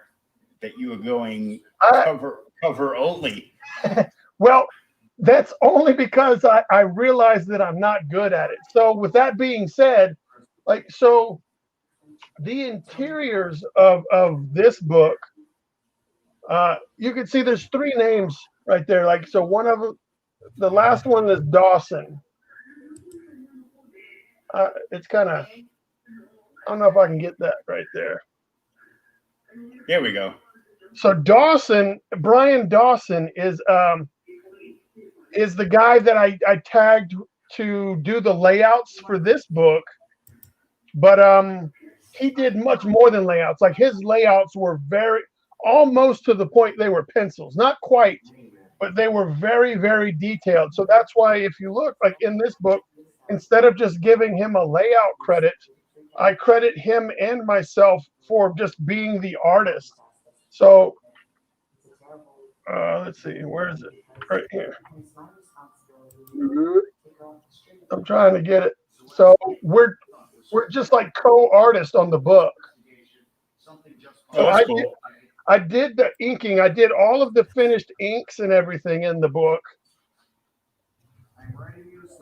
that you are going cover only. Well, that's only because I realized that I'm not good at it. So with that being said, so the interiors of this book, you can see there's 3 names right there. So one of them, the last one is Dawson. It's kind of, I don't know if I can get that right there. There we go. So Bryan Dawson is the guy that I tagged to do the layouts for this book, but he did much more than layouts. Like his layouts were almost to the point they were pencils, not quite, but they were very, very detailed. So that's why if you look like in this book, instead of just giving him a layout credit, I credit him and myself for just being the artist. So let's see, where is it? Right here. I'm trying to get it. So we're just like co-artists on the book. So I did the inking. I did all of the finished inks and everything in the book.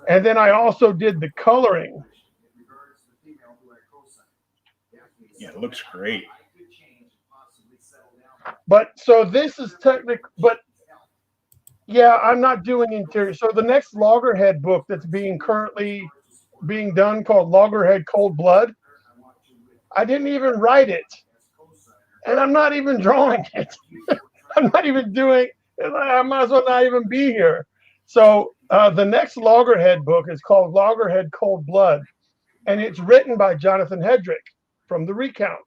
And then I also did the coloring. Yeah, it looks great. But so this is technical, but yeah, I'm not doing interior. So the next Loggerhead book that's currently being done, called Loggerhead Cold Blood, I didn't even write it. And I'm not even drawing it. I'm not even doing it. I might as well not even be here. So the next Loggerhead book is called Loggerhead Cold Blood. And it's written by Jonathan Hedrick from the recount.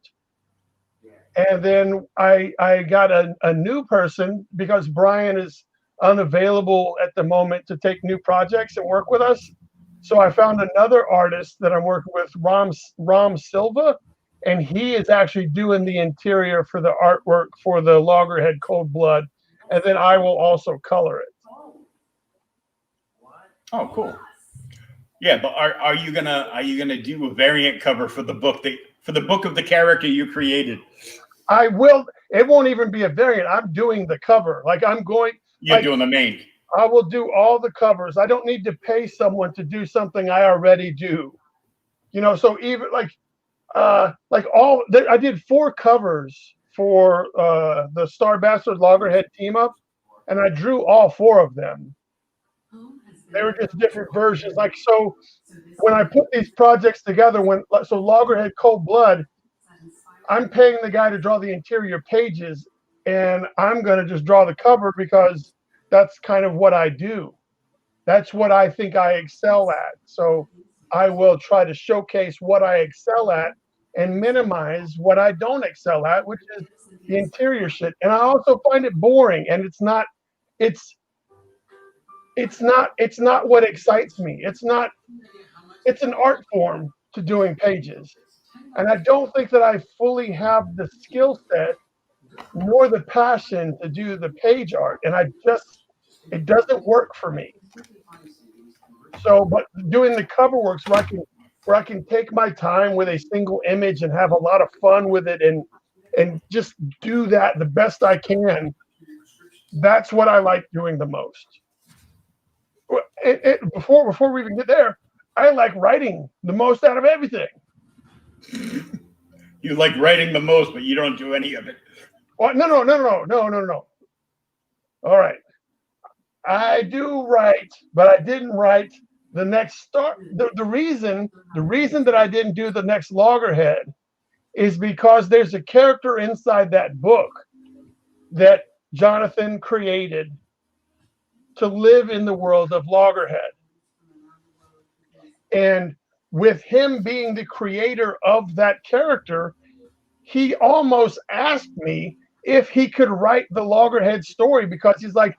And then I got a new person because Bryan is unavailable at the moment to take new projects and work with us. So I found another artist that I'm working with, Ram Silva, and he is actually doing the interior for the artwork for the Loggerhead Cold Blood, and then I will also color it. Oh, cool. Yeah, but are you gonna do a variant cover for the book of the character you created? I will. It won't even be a variant. I'm doing the cover. You're doing the main. I will do all the covers. I don't need to pay someone to do something I already do. So even I did 4 covers for the Star Bastard Loggerhead team up, and I drew all 4 of them. They were just different versions. So when I put these projects together, Loggerhead Cold Blood, I'm paying the guy to draw the interior pages, and I'm going to just draw the cover because that's kind of what I do. That's what I think I excel at. So I will try to showcase what I excel at and minimize what I don't excel at, which is the interior shit. And I also find it boring, and it's not what excites me. It's an art form to doing pages. And I don't think that I fully have the skill set nor the passion to do the page art. And it doesn't work for me. So, but doing the cover works where I can take my time with a single image and have a lot of fun with it and just do that the best I can. That's what I like doing the most. Before we even get there, I like writing the most out of everything. You like writing the most, but you don't do any of it. Well, no. All right. I do write, but I didn't write the next start. The reason that I didn't do the next Loggerhead is because there's a character inside that book that Jonathan created to live in the world of Loggerhead. And with him being the creator of that character, he almost asked me if he could write the Loggerhead story because he's like,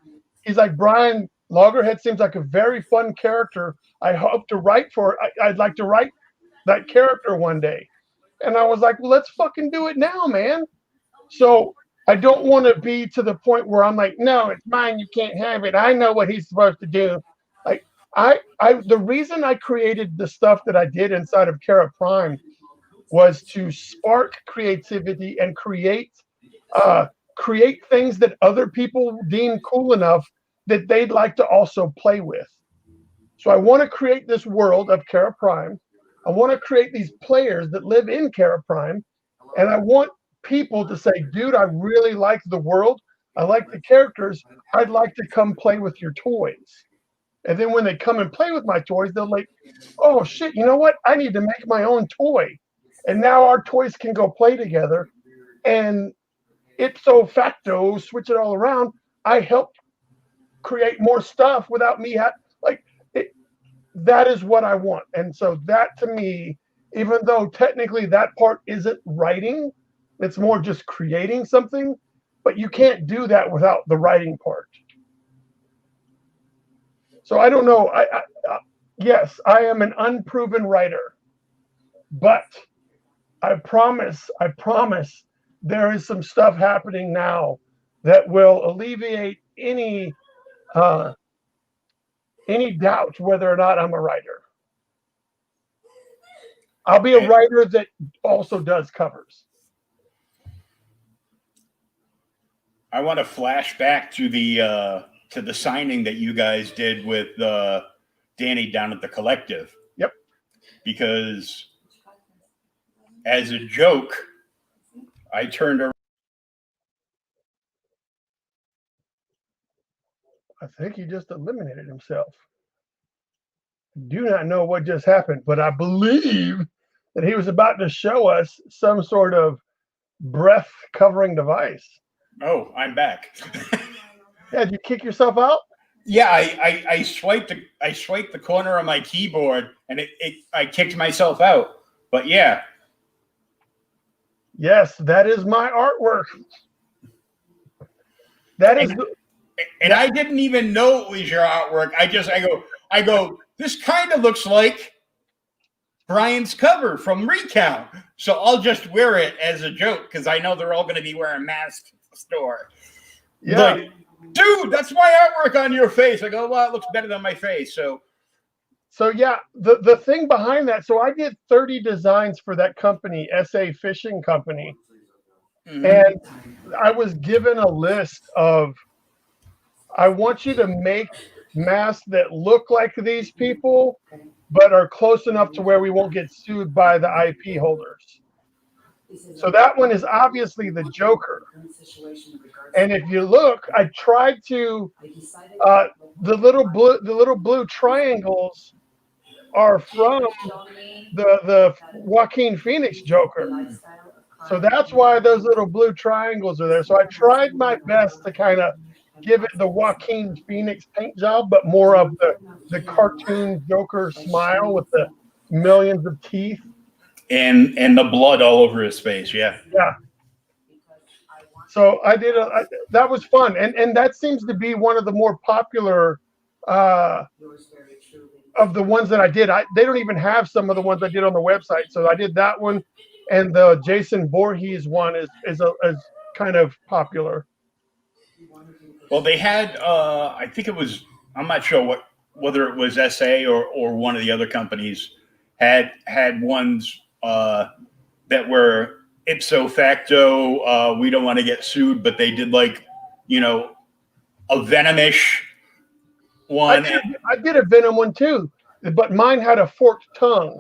Bryan, Loggerhead seems like a very fun character. I hope to write for it. I'd like to write that character one day. And I was like, well, let's fucking do it now, man. So I don't want to be to the point where I'm like, no, it's mine. You can't have it. I know what he's supposed to do. Like the reason I created the stuff that I did inside of Kara Prime was to spark creativity and create things that other people deem cool enough that they'd like to also play with. So I want to create this world of Kara Prime. I want to create these players that live in Kara Prime. And I want people to say, dude, I really like the world. I like the characters. I'd like to come play with your toys. And then when they come and play with my toys, they're like, oh, shit, you know what? I need to make my own toy. And now our toys can go play together. And ipso facto, switch it all around, I helped create more stuff without me that is what I want. And so that to me, even though technically that part isn't writing, it's more just creating something, but you can't do that without the writing part. So I don't know. Yes, I am an unproven writer, but I promise there is some stuff happening now that will alleviate any doubt whether or not I'm a writer. I'll be a writer that also does covers. I want to flash back to the signing that you guys did with Danny down at the Collective. Yep. Because as a joke, I turned around. I think he just eliminated himself. Do not know what just happened, but I believe that he was about to show us some sort of breath covering device. Oh, I'm back. Yeah, did you kick yourself out? Yeah, I swiped the corner of my keyboard and I kicked myself out. But yeah. Yes, that is my artwork. That is. And I didn't even know it was your artwork. I go, this kind of looks like Bryan's cover from Recount. So I'll just wear it as a joke because I know they're all going to be wearing masks at the store. Yeah. Like, dude, that's my artwork on your face. I go, well, it looks better than my face. So yeah, the thing behind that, so I did 30 designs for that company, SA Fishing Company. mm-hmm. And I was given a list of, I want you to make masks that look like these people, but are close enough to where we won't get sued by the IP holders. So that one is obviously the Joker. And if you look, I tried to, the little blue triangles are from the Joaquin Phoenix Joker. So that's why those little blue triangles are there. So I tried my best to kind of give it the Joaquin Phoenix paint job, but more of the cartoon Joker smile with the millions of teeth. And the blood all over his face, yeah. Yeah. So I did that was fun. And that seems to be one of the more popular of the ones that I did. They don't even have some of the ones I did on the website. So I did that one, and the Jason Voorhees one is kind of popular. Well, they had I think it was, I'm not sure whether it was SA or one of the other companies had ones that were ipso facto, we don't want to get sued, but they did like, a Venomish one. I did a Venom one too, but mine had a forked tongue,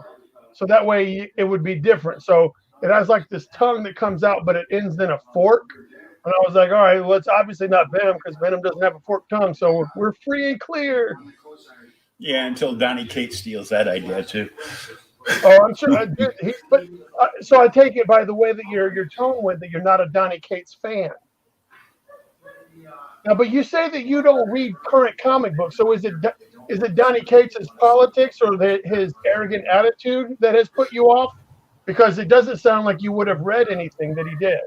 so that way it would be different. So it has like this tongue that comes out, but it ends in a fork. And I was like, all right, well, it's obviously not Venom because Venom doesn't have a forked tongue, so we're free and clear. Yeah, until Donny Cates steals that idea too. Oh, I'm sure. So I take it by the way that your tone went that you're not a Donny Cates fan. Now, but you say that you don't read current comic books. So is it Donny Cates' politics or his arrogant attitude that has put you off? Because it doesn't sound like you would have read anything that he did.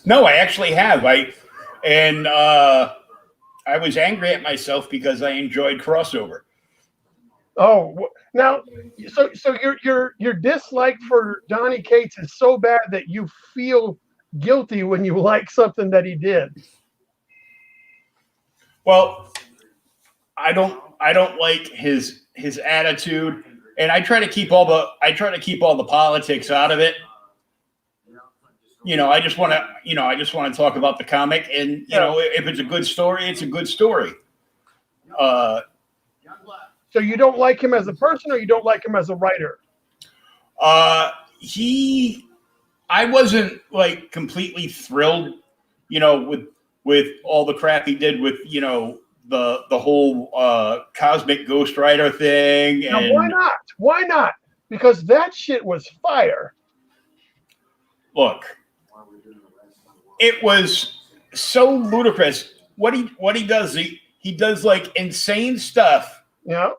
No, I actually have. I was angry at myself because I enjoyed crossover. Oh, now, so your dislike for Donny Cates is so bad that you feel guilty when you like something that he did. Well, I don't like his attitude, and I try to keep all the politics out of it. I just want to talk about the comic, and if it's a good story, it's a good story. So you don't like him as a person, or you don't like him as a writer? I wasn't like completely thrilled, with all the crap he did with, the whole cosmic Ghost Rider thing. And now, why not? Why not? Because that shit was fire. Look, it was so ludicrous. What he does, he does like insane stuff. Yeah.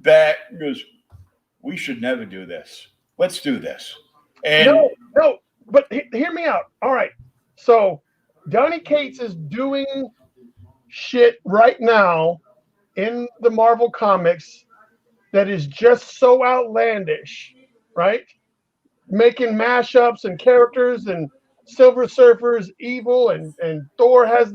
That goes, we should never do this. Let's do this. And no, but hear me out. All right. So Donny Cates is doing shit right now in the Marvel comics that is just so outlandish, right? Making mashups and characters, and Silver Surfer's evil, and Thor has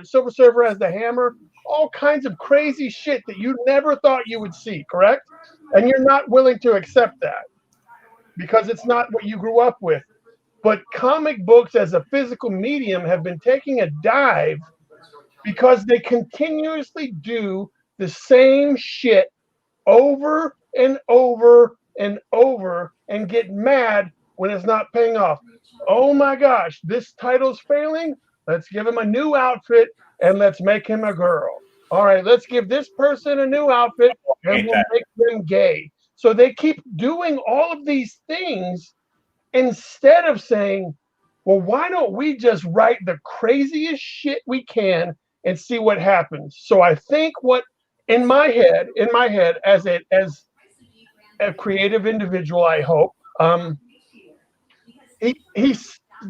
Silver Surfer has the hammer. All kinds of crazy shit that you never thought you would see, correct? And you're not willing to accept that because it's not what you grew up with. But comic books as a physical medium have been taking a dive because they continuously do the same shit over and over and over and get mad when it's not paying off. Oh my gosh, this title's failing. Let's give him a new outfit and let's make him a girl. All right, let's give this person a new outfit and we'll make them gay. So they keep doing all of these things instead of saying, well, why don't we just write the craziest shit we can and see what happens? So I think what in my head, as a creative individual, I hope,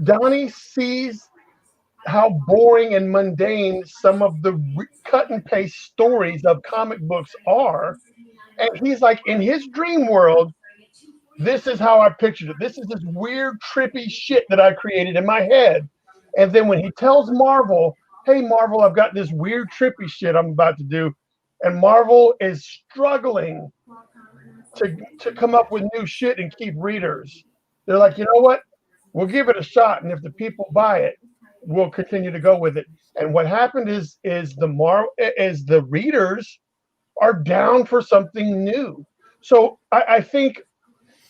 Donnie sees how boring and mundane some of the cut and paste stories of comic books are. And he's like, in his dream world, this is how I pictured it. This is this weird, trippy shit that I created in my head. And then when he tells Marvel, hey, Marvel, I've got this weird, trippy shit I'm about to do. And Marvel is struggling to come up with new shit and keep readers. They're like, you know what? We'll give it a shot. And if the people buy it, we'll continue to go with it. And what happened is the readers are down for something new. So I think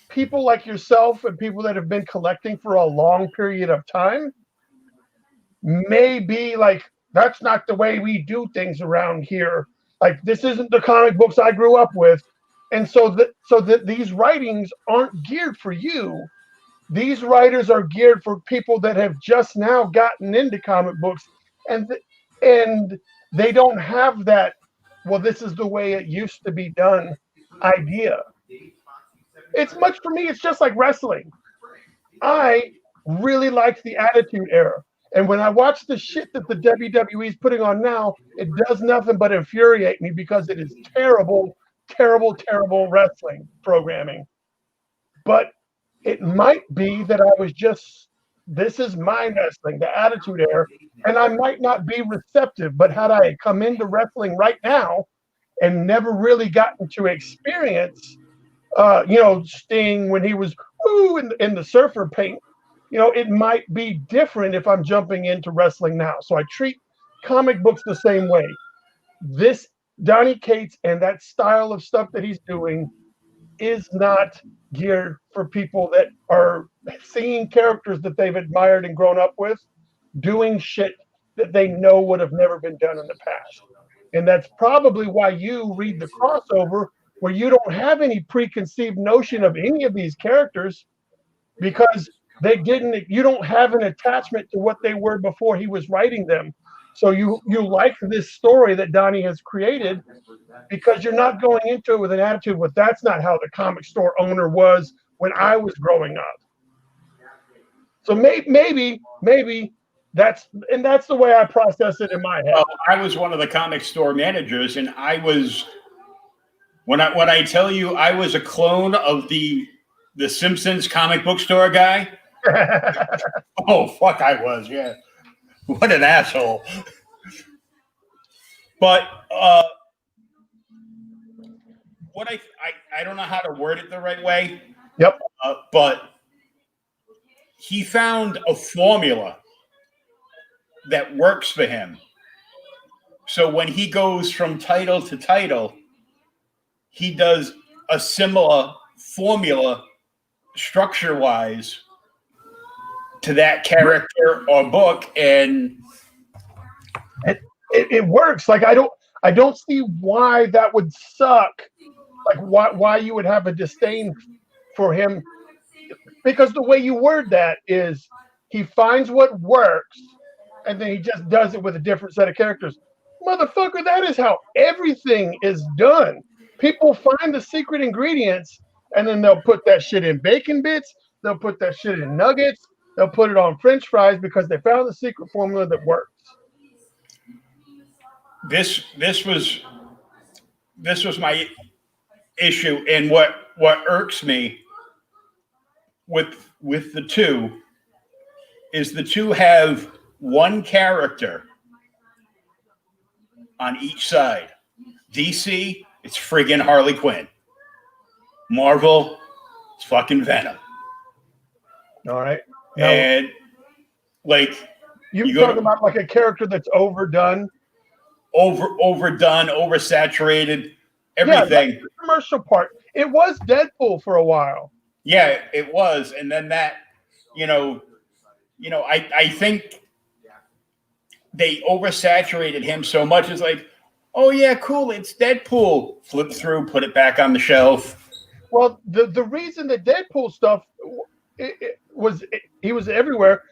people like yourself and people that have been collecting for a long period of time may be like, that's not the way we do things around here. Like, this isn't the comic books I grew up with. And so that these writings aren't geared for you. These writers are geared for people that have just now gotten into comic books, and they don't have that, well, this is the way it used to be done idea. It's much for me, it's just like wrestling. I really liked the Attitude Era. And when I watch the shit that the WWE is putting on now, it does nothing but infuriate me because it is terrible, terrible, terrible wrestling programming. But it might be that I was just, this is my wrestling, the Attitude Era, and I might not be receptive. But had I come into wrestling right now and never really gotten to experience, Sting when he was in the surfer paint, it might be different if I'm jumping into wrestling now. So I treat comic books the same way. This Donny Cates and that style of stuff that he's doing is not geared for people that are seeing characters that they've admired and grown up with doing shit that they know would have never been done in the past. And that's probably why you read the crossover where you don't have any preconceived notion of any of these characters, because you don't have an attachment to what they were before he was writing them. So you like this story that Donnie has created because you're not going into it with an attitude, well, that's not how the comic store owner was when I was growing up. So maybe that's the way I process it in my head. Well, I was one of the comic store managers, and I was, when I tell you I was a clone of the Simpsons comic book store guy. Oh, fuck, I was, yeah. What an asshole. But what I don't know how to word it the right way. Yep. But he found a formula that works for him. So when he goes from title to title, he does a similar formula structure-wise to that character or book, and it works. Like, I don't see why that would suck. Like, why you would have a disdain for him, because the way you word that is he finds what works and then he just does it with a different set of characters. Motherfucker, that is how everything is done. People find the secret ingredients and then they'll put that shit in bacon bits, they'll put that shit in nuggets, they'll put it on French fries because they found the secret formula that works. This was my issue, and what irks me with the two is the two have one character on each side. DC, it's friggin' Harley Quinn. Marvel, it's fucking Venom. All right. Now, and like you're talking about like a character that's overdone, oversaturated, everything. Yeah, the commercial part. It was Deadpool for a while. Yeah, it was, and then that, I think they oversaturated him so much. It's like, oh yeah, cool, it's Deadpool. Flip through, put it back on the shelf. Well, the reason that Deadpool stuff he was everywhere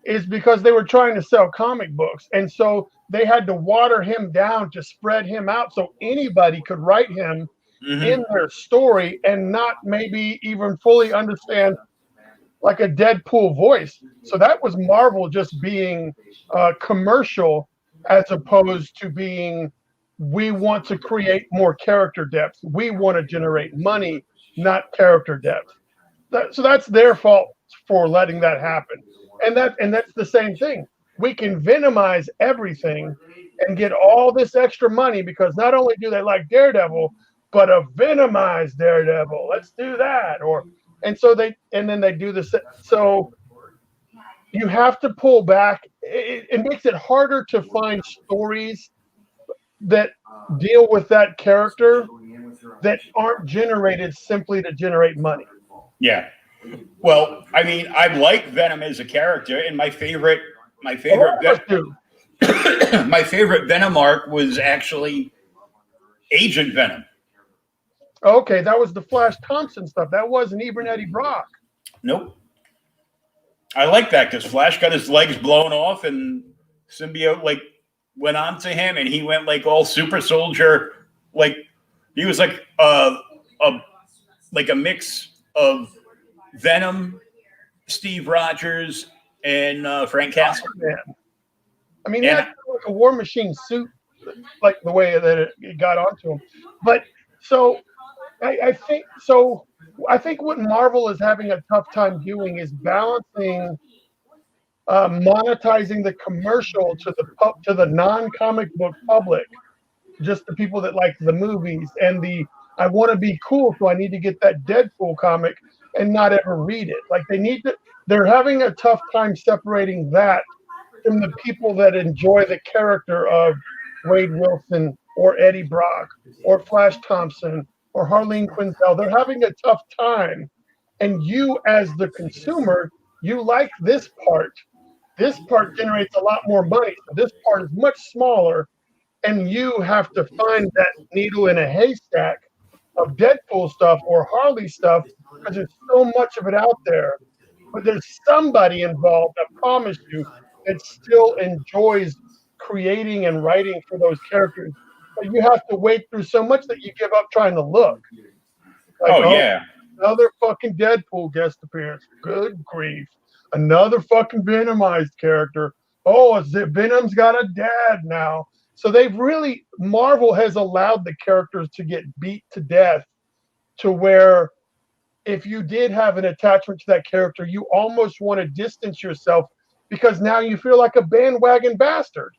is because they were trying to sell comic books, and so they had to water him down to spread him out so anybody could write him in their story and not maybe even fully understand like a Deadpool voice. So that was Marvel just being commercial as opposed to being, we want to create more character depth. We want to generate money, not character depth. So that's their fault for letting that happen. And that's the same thing. We can Venomize everything and get all this extra money because not only do they like Daredevil, but a Venomized Daredevil. Let's do that. And then they do this. So you have to pull back. It makes it harder to find stories that deal with that character that aren't generated simply to generate money. Yeah. Well, I mean, I like Venom as a character, and my favorite my favorite Venom arc was actually Agent Venom. Okay, that was the Flash Thompson stuff. That wasn't even Eddie Brock. Nope. I like that because Flash got his legs blown off and symbiote like went on to him, and he went like all super soldier. Like he was like a mix of Venom, Steve Rogers, and Frank Castle. I mean, he had like a War Machine suit, like the way that it got onto him. But so I think what Marvel is having a tough time doing is balancing monetizing the commercial to the non-comic book public, just the people that like the movies and I want to be cool, so I need to get that Deadpool comic and not ever read it. Like they're having a tough time separating that from the people that enjoy the character of Wade Wilson or Eddie Brock or Flash Thompson or Harleen Quinzel. They're having a tough time. And you, as the consumer, you like this part. This part generates a lot more money. So this part is much smaller. And you have to find that needle in a haystack of Deadpool stuff or Harley stuff because there's so much of it out there. But there's somebody involved, I promise you, that still enjoys creating and writing for those characters. But you have to wade through so much that you give up trying to look. Like, yeah. Another fucking Deadpool guest appearance. Good grief. Another fucking Venomized character. Oh, Venom's got a dad now. So Marvel has allowed the characters to get beat to death to where if you did have an attachment to that character, you almost want to distance yourself because now you feel like a bandwagon bastard.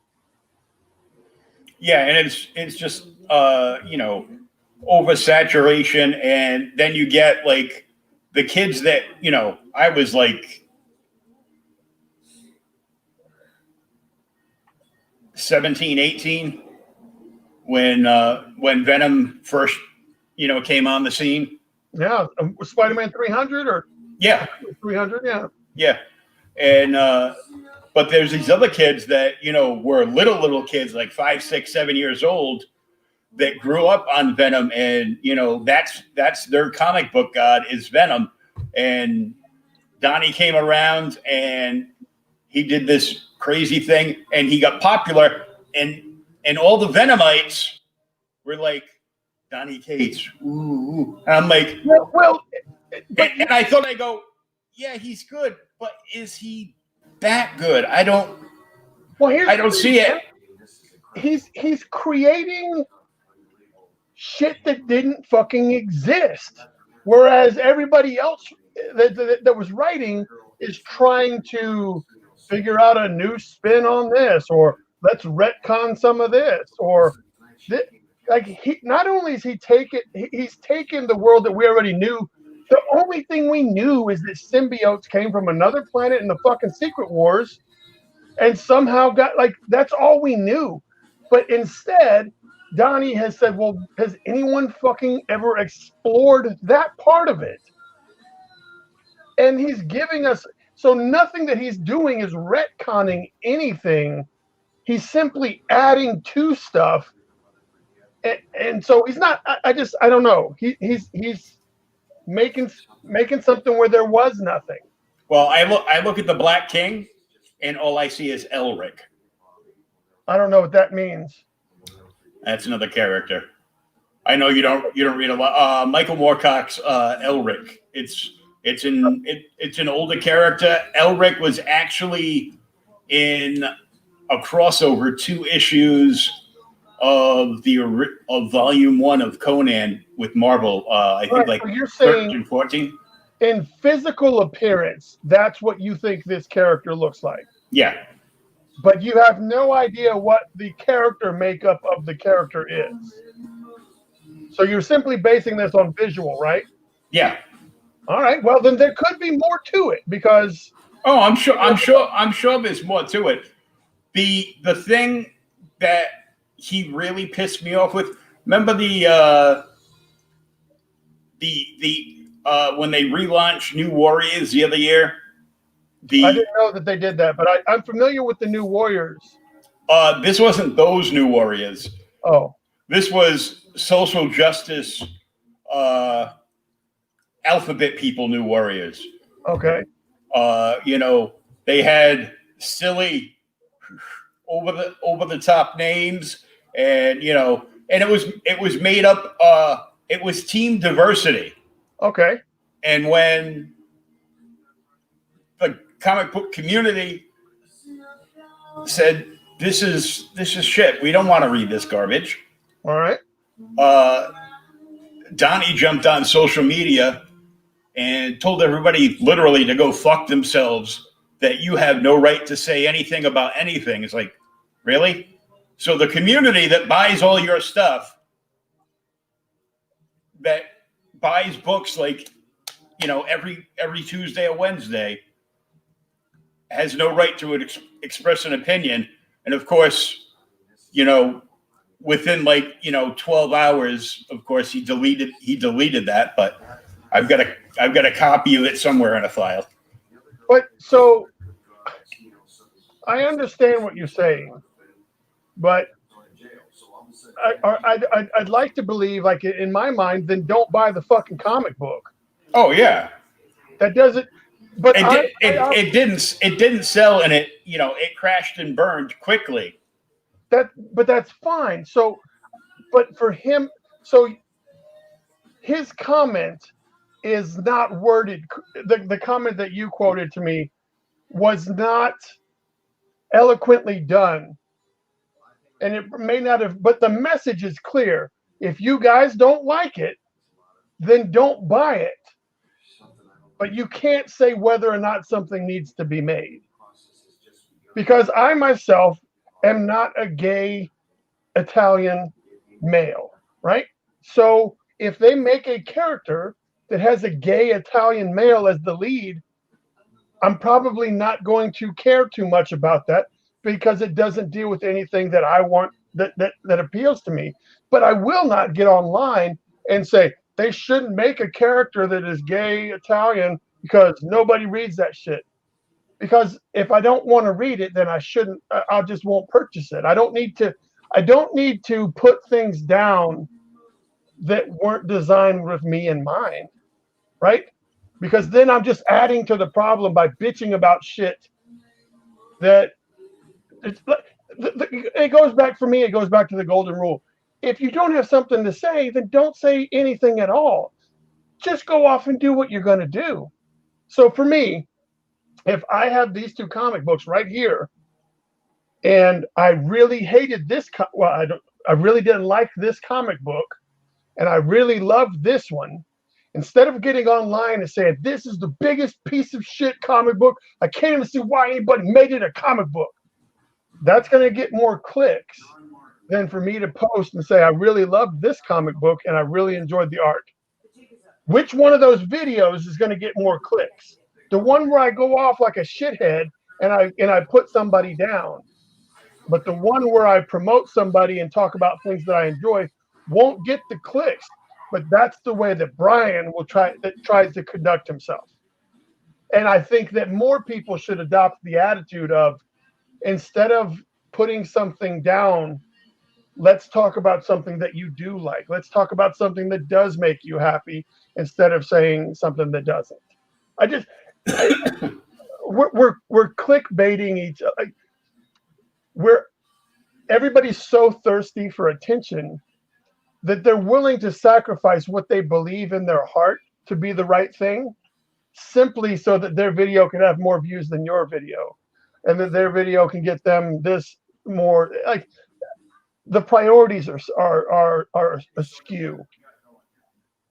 Yeah, and it's just oversaturation, and then you get like the kids that I was like 17, 18 when Venom first came on the scene. Yeah, Spider-Man 300 or 300, yeah, and but there's these other kids that were little kids like 5, 6, 7 years old that grew up on Venom, and that's their comic book god is Venom. And Donnie came around and he did this crazy thing and he got popular, and all the Venomites were like, Donnie Cates, ooh. And I'm like, and I thought, I go, yeah, he's good, but is he that good? I don't see it. He's creating shit that didn't fucking exist, whereas everybody else that was writing is trying to figure out a new spin on this, or let's retcon some of this, or not only is he's taken the world that we already knew. The only thing we knew is that symbiotes came from another planet in the fucking Secret Wars and somehow that's all we knew. But instead, Donnie has said, well, has anyone fucking ever explored that part of it? And he's giving us, so nothing that he's doing is retconning anything. He's simply adding to stuff. And so he's not, I don't know. He's making something where there was nothing. Well, I look at the Black King, and all I see is Elric. I don't know what that means. That's another character. I know you don't read a lot. Michael Moorcock's Elric. It's It's an older character. Elric was actually in a crossover 2 issues of Volume 1 of Conan with Marvel. I think like so you're 13 saying and 14. in physical appearance, that's what you think this character looks like. Yeah. But you have no idea what the character makeup of the character is. So you're simply basing this on visual, right? Yeah. All right. Well, then there could be more to it because. Oh, I'm sure there's more to it. The thing that he really pissed me off with. Remember the when they relaunched New Warriors the other year? I didn't know that they did that, but I'm familiar with the New Warriors. This wasn't those New Warriors. Oh. This was social justice alphabet people New Warriors. Okay. They had silly over the top names, and it was made up. It was team diversity. Okay. And when the comic book community said, "This is shit. We don't want to read this garbage." All right. Donnie jumped on social media and told everybody literally to go fuck themselves. That you have no right to say anything about anything. It's like, really? So the community that buys all your stuff, that buys books like, every Tuesday or Wednesday, has no right to express an opinion. And of course, within 12 hours, of course, he deleted that. But I've got a copy of it somewhere in a file. But so I understand what you're saying, but I'd like to believe, like in my mind, then don't buy the fucking comic book. Oh yeah, that doesn't. But it didn't sell, and it crashed and burned quickly. But that's fine. So, but for him, so his comment is not worded. The comment that you quoted to me was not eloquently done, and it may not have. But the message is clear. If you guys don't like it, then don't buy it. But you can't say whether or not something needs to be made, because I myself am not a gay Italian male, right? So if they make a character that has a gay Italian male as the lead, I'm probably not going to care too much about that because it doesn't deal with anything that I want that appeals to me. But I will not get online and say they shouldn't make a character that is gay Italian because nobody reads that shit. Because if I don't want to read it, then I shouldn't. I just won't purchase it. I don't need to put things down that weren't designed with me in mind, right? Because then I'm just adding to the problem by bitching about shit that it goes back for me. It goes back to the golden rule. If you don't have something to say, then don't say anything at all. Just go off and do what you're going to do. So for me, if I have these two comic books right here, and I really hated this, I really didn't like this comic book, and I really loved this one, instead of getting online and saying, this is the biggest piece of shit comic book, I can't even see why anybody made it a comic book. That's going to get more clicks than for me to post and say, I really loved this comic book and I really enjoyed the art. Which one of those videos is going to get more clicks? The one where I go off like a shithead and I put somebody down. But the one where I promote somebody and talk about things that I enjoy won't get the clicks. But that's the way that Bryan tries to conduct himself. And I think that more people should adopt the attitude of, instead of putting something down, let's talk about something that you do like. Let's talk about something that does make you happy instead of saying something that doesn't. We're clickbaiting each other. Everybody's so thirsty for attention that they're willing to sacrifice what they believe in their heart to be the right thing. simply so that their video can have more views than your video, and that their video can get them this more. Like the priorities are askew.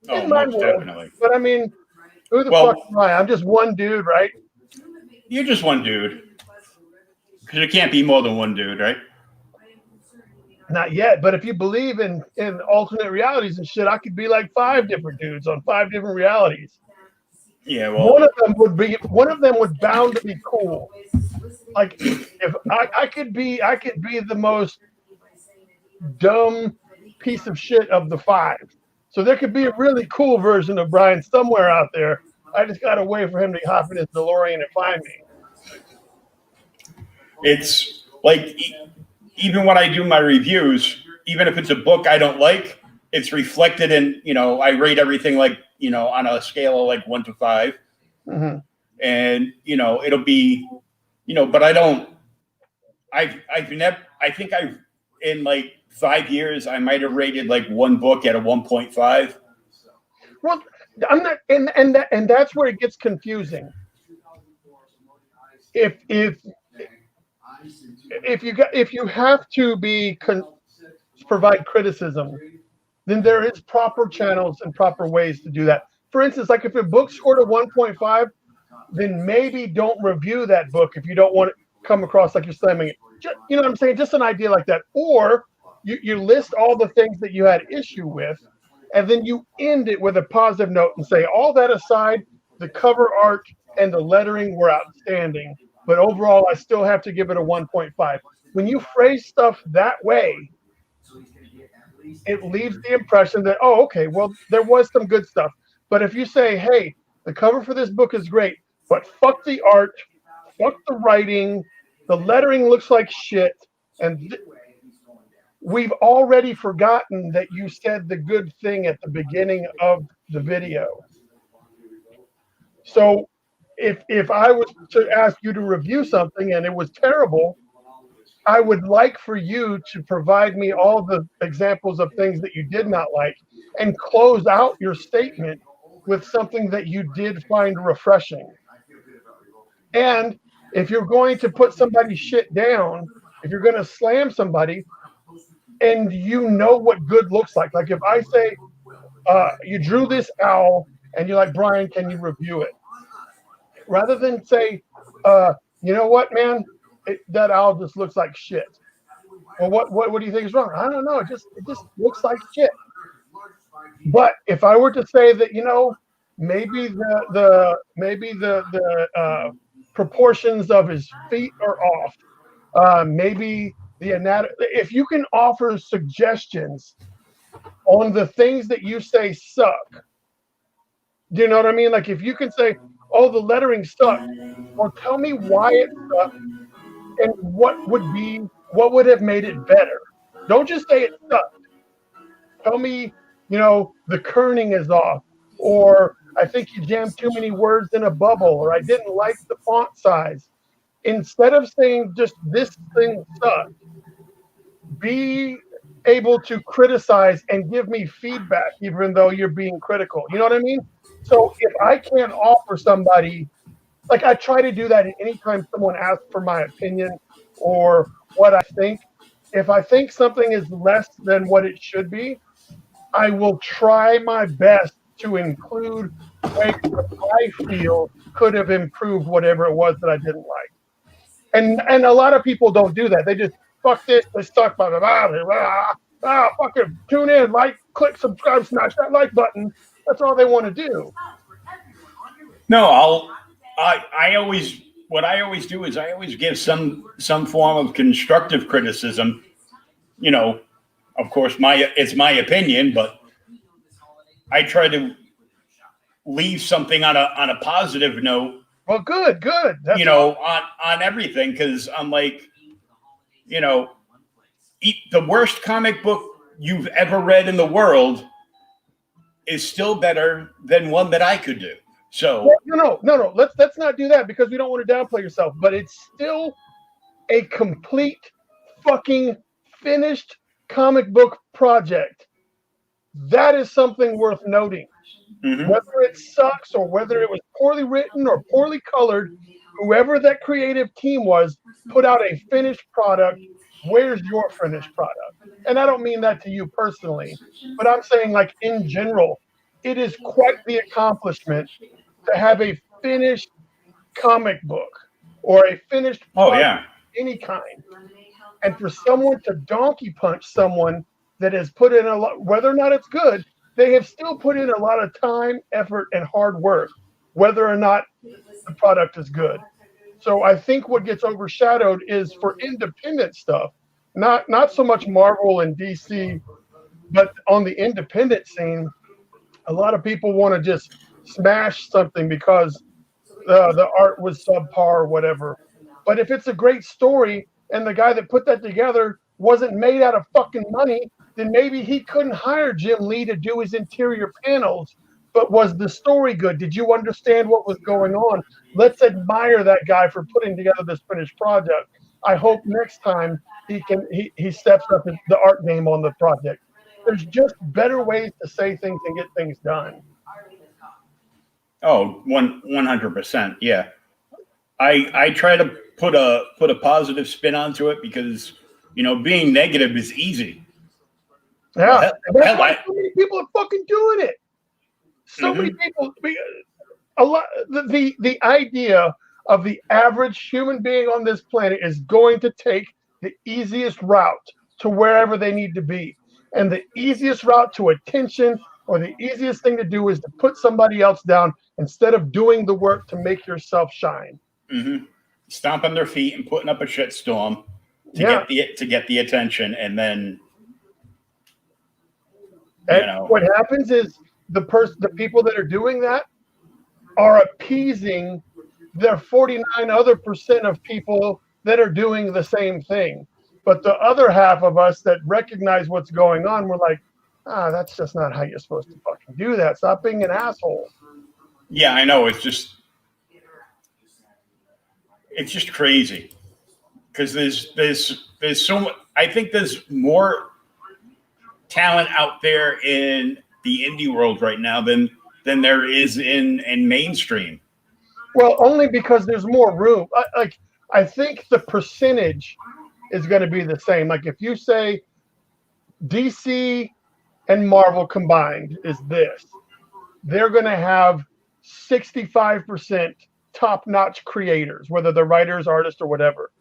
Oh, In my most world. definitely. But I mean, who the Well- fuck am I? I'm just one dude, right? You're just one dude. Because there can't be more than one dude, right? Not yet, but if you believe in alternate realities and shit, I could be like 5 different dudes on 5 different realities. Yeah, well, One of them would bound to be cool. Like if I could be the most dumb piece of shit of the 5. So there could be a really cool version of Bryan somewhere out there. I just gotta wait for him to hop in his DeLorean and find me. it's like even when I do my reviews, even if it's a book I don't like, it's reflected in, I rate everything like, on a scale of like 1 to 5. Mm-hmm. And, it'll be, but I don't, I've never, I think in like 5 years, I might have rated like one book at a 1.5. Well, I'm not, and that's where it gets confusing. If you have to provide criticism, then there is proper channels and proper ways to do that. For instance, like if a book scored a 1.5, then maybe don't review that book if you don't want it to come across like you're slamming it. You know what I'm saying? Just an idea like that. Or you list all the things that you had issue with, and then you end it with a positive note and say, all that aside, the cover art and the lettering were outstanding, but overall, I still have to give it a 1.5. When you phrase stuff that way, it leaves the impression that, oh, okay, well, there was some good stuff. But if you say, hey, the cover for this book is great, but fuck the art, fuck the writing, the lettering looks like shit, and we've already forgotten that you said the good thing at the beginning of the video. So if I was to ask you to review something and it was terrible, I would like for you to provide me all the examples of things that you did not like and close out your statement with something that you did find refreshing. And if you're going to put somebody's shit down, if you're going to slam somebody, and you know what good looks like if I say, you drew this owl, and you're like, Bryan, can you review it? Rather than say, you know what, man, that owl just looks like shit. Well, what do you think is wrong? I don't know. It just looks like shit. But if I were to say that, maybe the proportions of his feet are off, maybe the anatomy. If you can offer suggestions on the things that you say suck, do you know what I mean? Like if you can say, oh, the lettering sucked, or tell me why it sucked and what would have made it better. Don't just say it sucked. Tell me, the kerning is off, or I think you jammed too many words in a bubble, or I didn't like the font size. Instead of saying just this thing sucked, be able to criticize and give me feedback, even though you're being critical. You know what I mean? So if I can't offer somebody, like I try to do that anytime someone asks for my opinion or what I think. If I think something is less than what it should be, I will try my best to include ways that I feel could have improved whatever it was that I didn't like. And a lot of people don't do that. They just fuck this, they suck, blah, blah, blah, blah. Fucking tune in, like, click, subscribe, smash that like button. That's all they want to do. No, I always do is I always give some form of constructive criticism. Of course, it's my opinion, but I try to leave something on a positive note. Well, good. That's on everything, because I'm like, the worst comic book you've ever read in the world is still better than one that I could do. So no. Let's not do that, because we don't want to downplay yourself. But it's still a complete fucking finished comic book project. That is something worth noting. Whether it sucks or whether it was poorly written or poorly colored, whoever that creative team was put out a finished product. Where's your finished product? And I don't mean that to you personally, but I'm saying like in general, it is quite the accomplishment to have a finished comic book or a finished product of any kind. And for someone to donkey punch someone that has put in a lot, whether or not it's good, they have still put in a lot of time, effort, and hard work, whether or not the product is good. So I think what gets overshadowed is for independent stuff, not so much Marvel and DC, but on the independent scene, a lot of people want to just smash something because the art was subpar or whatever. But if it's a great story and the guy that put that together wasn't made out of fucking money, then maybe he couldn't hire Jim Lee to do his interior panels. But was the story good? Did you understand what was going on? Let's admire that guy for putting together this finished project. I hope next time he steps up the art game on the project. There's just better ways to say things and get things done. Oh, 100%. Yeah. I try to put a positive spin onto it because, being negative is easy. Yeah. That's why so many people are fucking doing it. So many people, the idea of the average human being on this planet is going to take the easiest route to wherever they need to be. And the easiest route to attention or the easiest thing to do is to put somebody else down instead of doing the work to make yourself shine. Stomping their feet and putting up a shitstorm to get the attention, and then what happens is the people that are doing that are appeasing their 49% of people that are doing the same thing. But the other half of us that recognize what's going on, we're like, that's just not how you're supposed to fucking do that. Stop being an asshole. Yeah, I know. It's just crazy because there's so much. I think there's more talent out there in the indie world right now than there is in mainstream. Well, only because there's more room. I think the percentage is going to be the same. Like if you say DC and Marvel combined is this, they're going to have 65% top-notch creators, whether they're writers, artists, or whatever.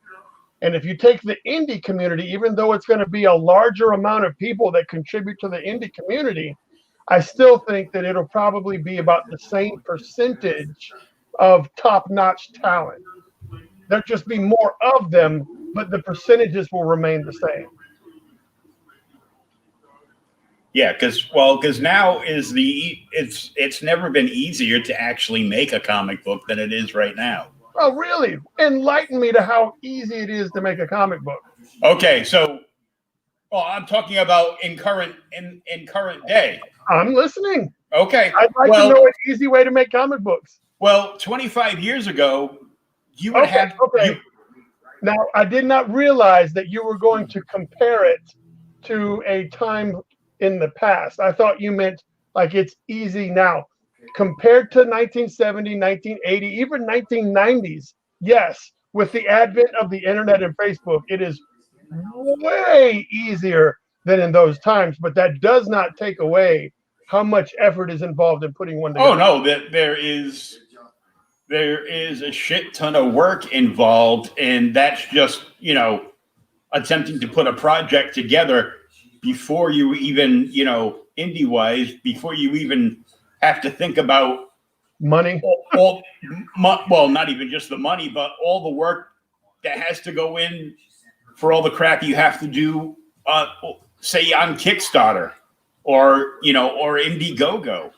And if you take the indie community, even though it's going to be a larger amount of people that contribute to the indie community, I still think that it'll probably be about the same percentage of top-notch talent. There'll just be more of them, but the percentages will remain the same. Yeah, because now it's never been easier to actually make a comic book than it is right now. Oh, really? Enlighten me to how easy it is to make a comic book. Okay, so I'm talking about in current day. I'm listening. Okay. I'd like to know an easy way to make comic books. Well, 25 years ago, you would have. Okay. Now, I did not realize that you were going to compare it to a time in the past. I thought you meant like it's easy now. Compared to 1970, 1980, even 1990s, yes, with the advent of the internet and Facebook, it is way easier than in those times. But that does not take away how much effort is involved in putting one together. Oh, no, there is a shit ton of work involved, and that's just, attempting to put a project together before you even, indie-wise, before you even have to think about money. Well, not even just the money, but all the work that has to go in for all the crap you have to do, say on Kickstarter or Indiegogo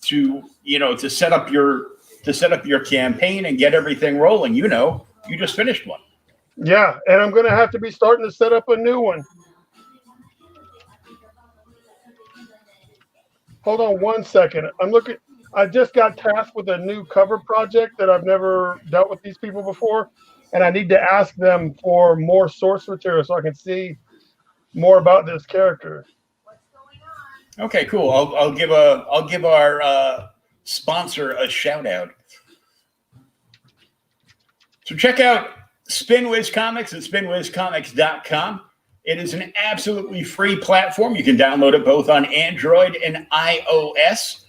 to set up your campaign and get everything rolling. You just finished one. Yeah, and I'm going to have to be starting to set up a new one. Hold on one second. I just got tasked with a new cover project that I've never dealt with these people before, and I need to ask them for more source material so I can see more about this character. Okay, cool. I'll give our sponsor a shout out. So check out SpinWiz Comics at spinwizcomics.com. It is an absolutely free platform. You can download it both on Android and iOS.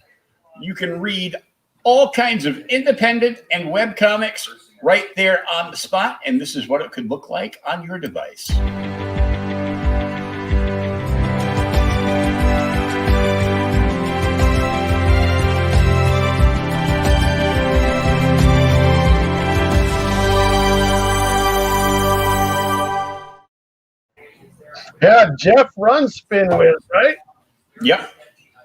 You can read all kinds of independent and web comics right there on the spot, and this is what it could look like on your device. Yeah, Jeff runs SpinWiz, right? Yep.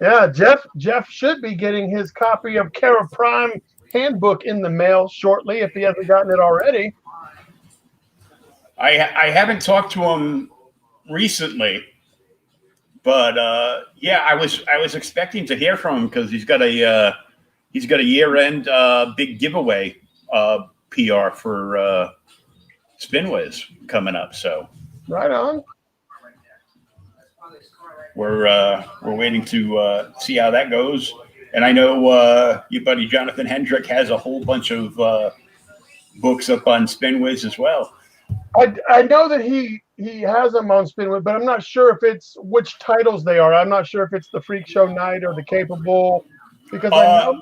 Yeah, Jeff should be getting his copy of Kara Prime handbook in the mail shortly if he hasn't gotten it already. I haven't talked to him recently, but yeah, I was expecting to hear from him because he's got a year-end big giveaway PR for SpinWiz coming up. So right on. We're waiting to see how that goes, and I know your buddy Jonathan Hendrick has a whole bunch of books up on SpinWiz as well. I know that he has them on SpinWiz, but I'm not sure if it's which titles they are. I'm not sure if it's the Freak Show Night or the Capable, because I know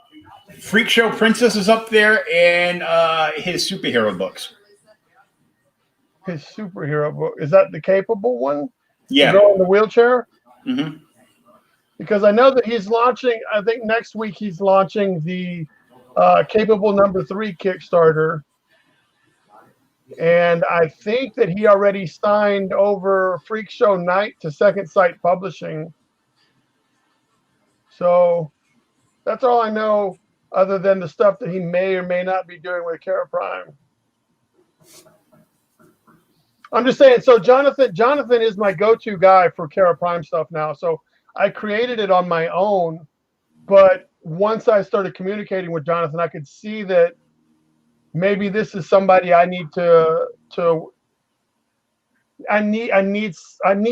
Freak Show Princess is up there, and his superhero books. His superhero book, is that the Capable one? Yeah, the girl in the wheelchair. Mm-hmm. Because I know that he's launching. I think next week he's launching the Capable #3 Kickstarter. And I think that he already signed over Freak Show Night to Second Sight Publishing. So that's all I know, other than the stuff that he may or may not be doing with Kara Prime. I'm just saying, so Jonathan is my go-to guy for Kara Prime stuff now. So I created it on my own, but once I started communicating with Jonathan, I could see that maybe this is somebody I need I need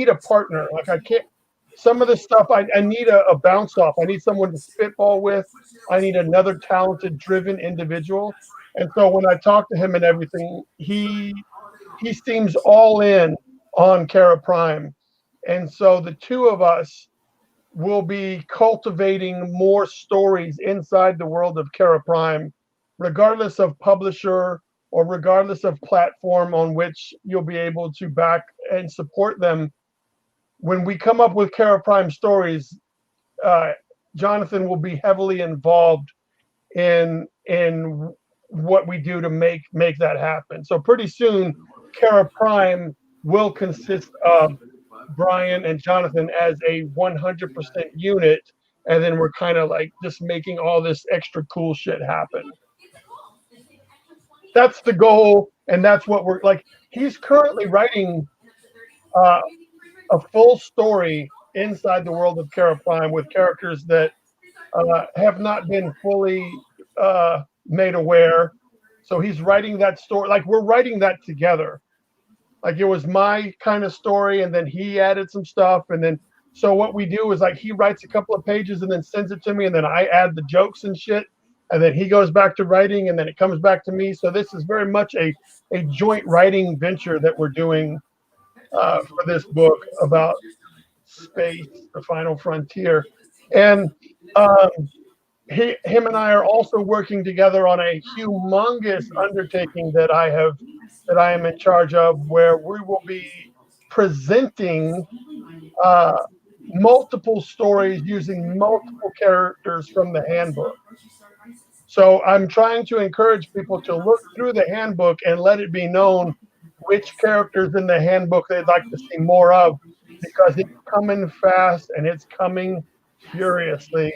a partner. Like I can't, some of this stuff I need a bounce off. I need someone to spitball with. I need another talented, driven individual. And so when I talk to him and everything, he seems all in on Kara Prime. And so the two of us will be cultivating more stories inside the world of Kara Prime, regardless of publisher or regardless of platform on which you'll be able to back and support them. When we come up with Kara Prime stories, Jonathan will be heavily involved in what we do to make that happen. So pretty soon, Kara Prime will consist of Bryan and Jonathan as a 100% unit, and then we're kind of like just making all this extra cool shit happen. That's the goal, and that's what we're like. He's currently writing a full story inside the world of Kara Prime with characters that have not been fully made aware. So he's writing that story, like we're writing that together. Like it was my kind of story, and then he added some stuff, and then so what we do is like he writes a couple of pages and then sends it to me, and then I add the jokes and shit, and then he goes back to writing, and then it comes back to me. So this is very much a joint writing venture that we're doing for this book about space, the final frontier. And him and I are also working together on a humongous undertaking that I am in charge of, where we will be presenting multiple stories using multiple characters from the handbook. So I'm trying to encourage people to look through the handbook and let it be known which characters in the handbook they'd like to see more of, because it's coming fast and it's coming furiously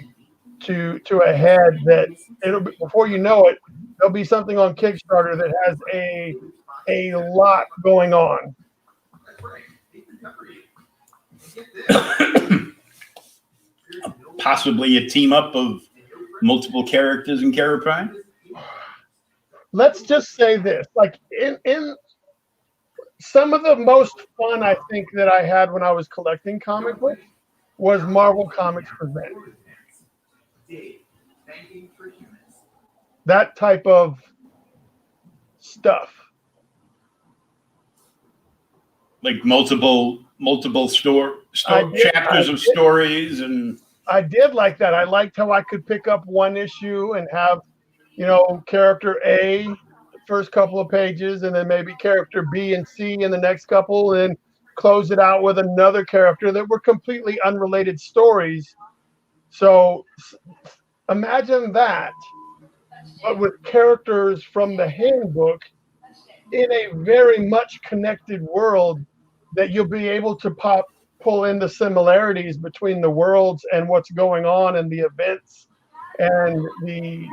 to a head that it'll be, before you know it, there'll be something on Kickstarter that has a lot going on. Possibly a team up of multiple characters in Kara Prime. Let's just say this, like in some of the most fun I think that I had when I was collecting comic books was Marvel Comics Presents. That type of stuff. Like multiple chapters of stories, and I did like that. I liked how I could pick up one issue and have, character A, the first couple of pages, and then maybe character B and C in the next couple, and close it out with another character that were completely unrelated stories. So imagine that, but with characters from the handbook in a very much connected world that you'll be able to pull in the similarities between the worlds and what's going on and the events, and the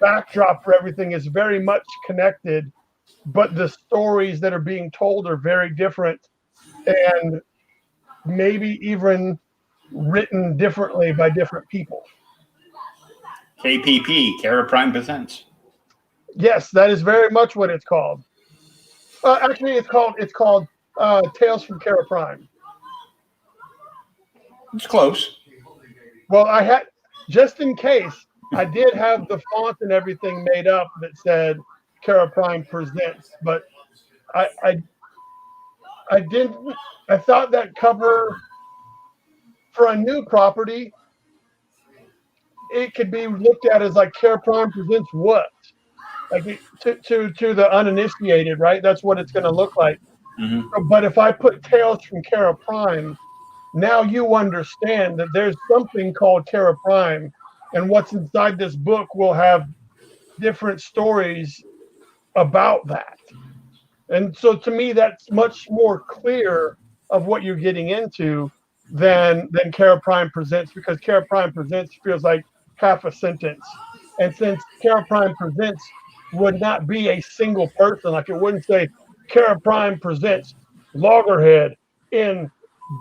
backdrop for everything is very much connected, but the stories that are being told are very different and maybe even written differently by different people. KPP, Kara Prime Presents. Yes, that is very much what it's called. Actually, it's called Tales from Kara Prime. It's close. Well, I had, just in case, I did have the font and everything made up that said Kara Prime Presents, but I didn't. I thought that cover for a new property, it could be looked at as like Kara Prime Presents what? Like to the uninitiated, right? That's what it's going to look like. Mm-hmm. But if I put Tales from Kara Prime, now you understand that there's something called Kara Prime, and what's inside this book will have different stories about that. And so to me, that's much more clear of what you're getting into than Kara Prime Presents, because Kara Prime Presents feels like half a sentence. And since Kara Prime Presents would not be a single person, like it wouldn't say Kara Prime Presents Loggerhead in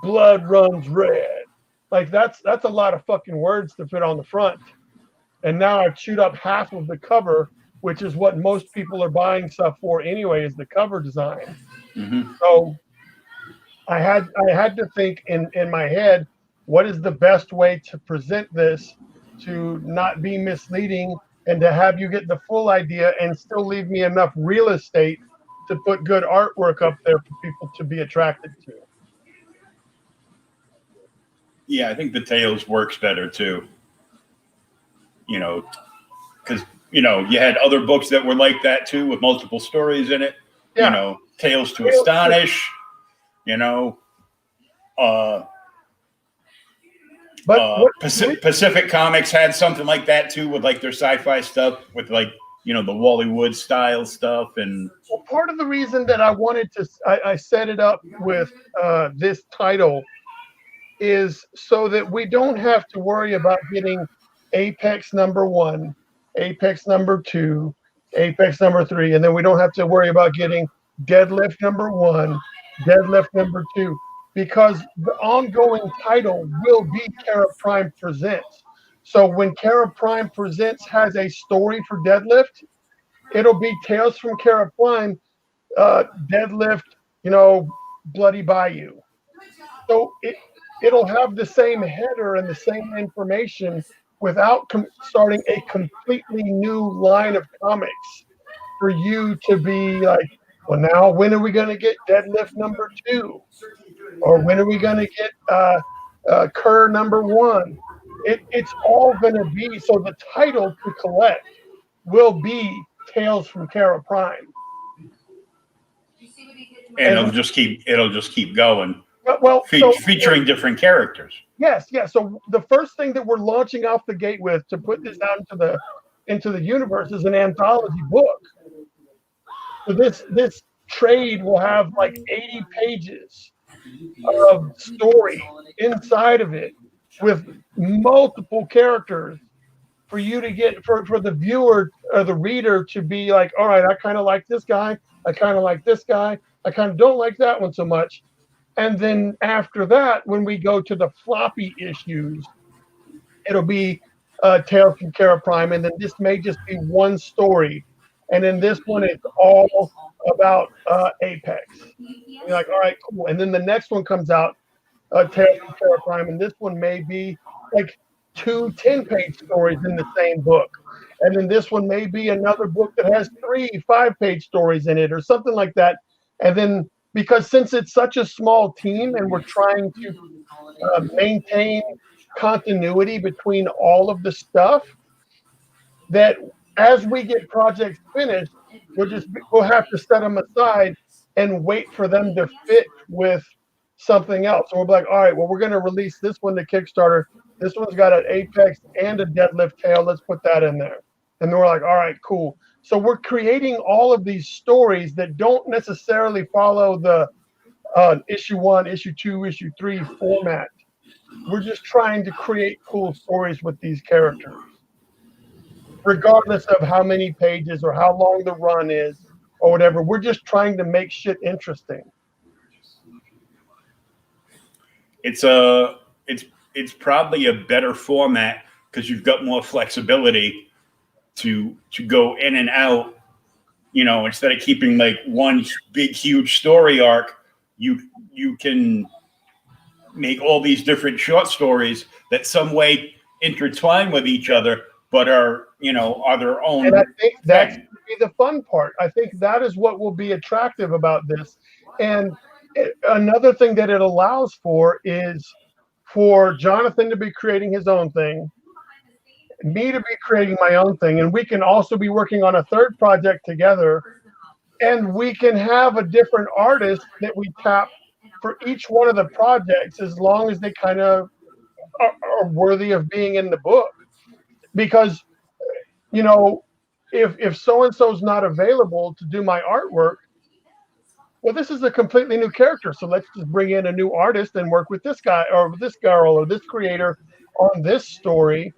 Blood Runs Red. Like that's a lot of fucking words to fit on the front. And now I've chewed up half of the cover, which is what most people are buying stuff for anyway, is the cover design. Mm-hmm. So I had to think in my head, what is the best way to present this to not be misleading and to have you get the full idea and still leave me enough real estate to put good artwork up there for people to be attracted to. Yeah, I think the Tales works better too. Because you had other books that were like that too, with multiple stories in it. Yeah. Tales to Astonish. But Pacific Comics had something like that too, with like their sci-fi stuff, with like the Wally Wood style stuff. And well, part of the reason that I wanted to, I set it up with this title is so that we don't have to worry about getting Apex number 1, Apex number 2, Apex number 3, and then we don't have to worry about getting Deadlift number 1, Deadlift number 2, because the ongoing title will be Kara Prime Presents. So when Kara Prime Presents has a story for Deadlift, it'll be Tales from Kara Prime, Deadlift, Bloody Bayou. So it'll have the same header and the same information without starting a completely new line of comics for you to be like, well, now when are we going to get Deadlift number 2? Or when are we going to get Kerr number 1? It's all going to be, so the title to collect will be Tales from Kara Prime. And it'll just keep going. Well, featuring different characters. Yes. So the first thing that we're launching off the gate with to put this out into the universe is an anthology book. So this trade will have like 80 pages of story inside of it with multiple characters for you to get for the viewer or the reader to be like, all right, I kind of like this guy, I kind of like this guy, I kind of don't like that one so much. And then after that, when we go to the floppy issues, it'll be Tales from Kara Prime, and then this may just be one story, and then this one is all about Apex. You're like, all right, cool. And then the next one comes out, Tales from Terra Prime, and this one may be like 2 10-page stories in the same book. And then this one may be another book that has 3 5-page stories in it or something like that. And then because since it's such a small team and we're trying to maintain continuity between all of the stuff, that as we get projects finished, we'll have to set them aside and wait for them to fit with something else. So we'll be like, all right, well, we're going to release this one to Kickstarter. This one's got an apex and a deadlift tail. Let's put that in there. And then we're like, all right, cool. So we're creating all of these stories that don't necessarily follow the issue 1, issue 2, issue 3 format. We're just trying to create cool stories with these characters, regardless of how many pages or how long the run is or whatever. We're just trying to make shit interesting. It's probably a better format because you've got more flexibility to go in and out. You know, instead of keeping like one big huge story arc, you can make all these different short stories that some way intertwine with each other, but are their own. And I think that's be the fun part. I think that is what will be attractive about this. And another thing that it allows for is for Jonathan to be creating his own thing, me to be creating my own thing, and we can also be working on a third project together, and we can have a different artist that we tap for each one of the projects as long as they kind of are worthy of being in the book. Because if so-and-so's not available to do my artwork, well, this is a completely new character, so let's just bring in a new artist and work with this guy or this girl or this creator on this story.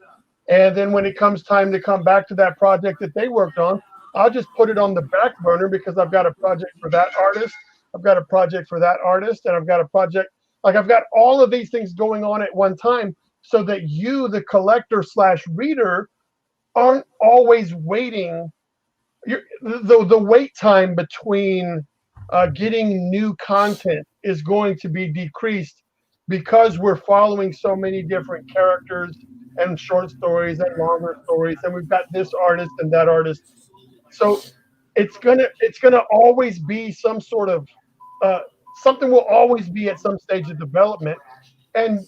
And then when it comes time to come back to that project that they worked on, I'll just put it on the back burner because I've got a project for that artist, I've got a project for that artist, and I've got a project, like I've got all of these things going on at one time, so that you, the collector / reader, aren't always waiting. The wait time between getting new content is going to be decreased because we're following so many different characters and short stories and longer stories, and we've got this artist and that artist. So it's gonna always be some sort of something will always be at some stage of development, and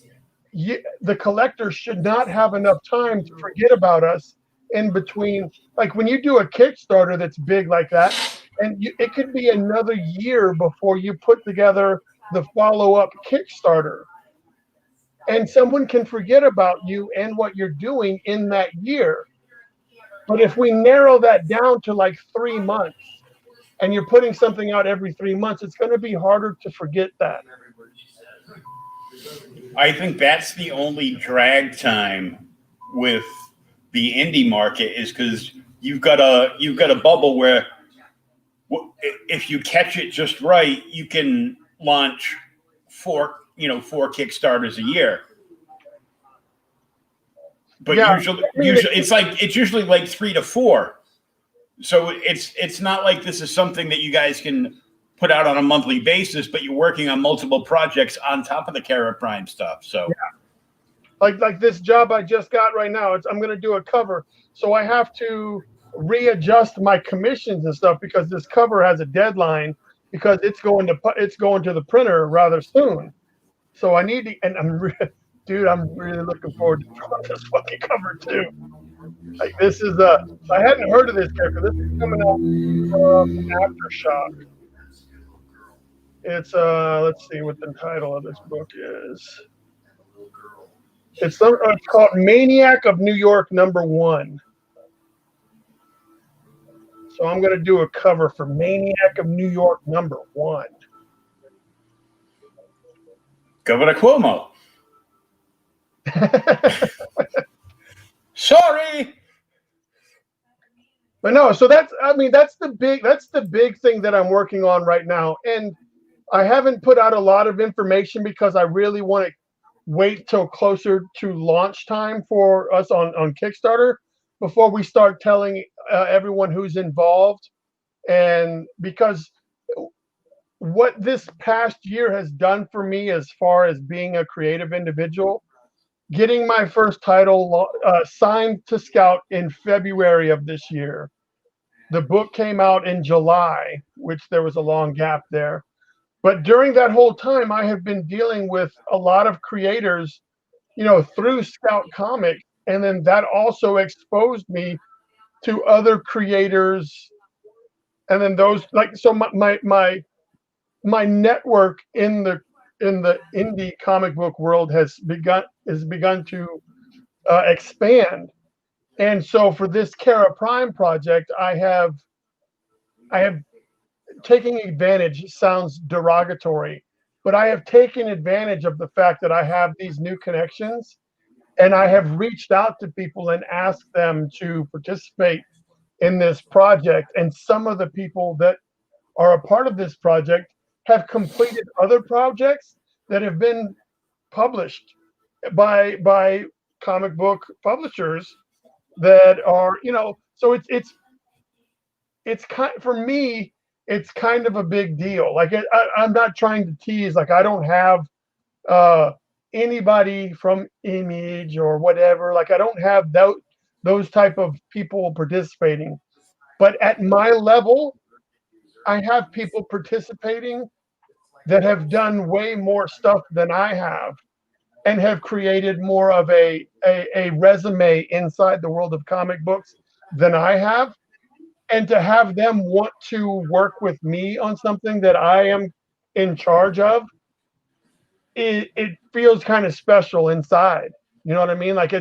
the collector should not have enough time to forget about us in between. Like when you do a Kickstarter that's big like that, and it could be another year before you put together the follow-up Kickstarter, and someone can forget about you and what you're doing in that year. But if we narrow that down to like 3 months, and you're putting something out every 3 months, it's going to be harder to forget that. I think that's the only drag time with the indie market, is because you've got a bubble where if you catch it just right, you can launch four Kickstarters a year. But Yeah, usually it's usually like 3 to 4. So it's not like this is something that you guys can put out on a monthly basis, but you're working on multiple projects on top of the Terra Prime stuff. So yeah. Like this job I just got right now, I'm going to do a cover, so I have to readjust my commissions and stuff because this cover has a deadline because it's going to the printer rather soon. So I need to, and I'm really looking forward to drawing this fucking cover too. Like this is I hadn't heard of this character. This is coming out from Aftershock. It's let's see what the title of this book is. It's called Maniac of New York #1. So I'm going to do a cover for Maniac of New York #1. Governor Cuomo. Sorry. But no, so that's the big thing that I'm working on right now. And I haven't put out a lot of information because I really want to wait till closer to launch time for us on Kickstarter before we start telling everyone who's involved. And because what this past year has done for me as far as being a creative individual, getting my first title signed to Scout in February of this year. The book came out in July, which there was a long gap there. But during that whole time, I have been dealing with a lot of creators, through Scout Comics. And then that also exposed me to other creators. And then those, like, so my network in the indie comic book world has begun to expand. And so for this Kara Prime project, I have taking advantage sounds derogatory, but I have taken advantage of the fact that I have these new connections, and I have reached out to people and asked them to participate in this project. And some of the people that are a part of this project have completed other projects that have been published by comic book publishers that are, so it's kind, for me, it's kind of a big deal. Like, I'm not trying to tease. Like, I don't have anybody from Image or whatever. Like, I don't have those type of people participating. But at my level, I have people participating that have done way more stuff than I have, and have created more of a resume inside the world of comic books than I have. And to have them want to work with me on something that I am in charge of, it feels kind of special inside. You know what I mean? Like,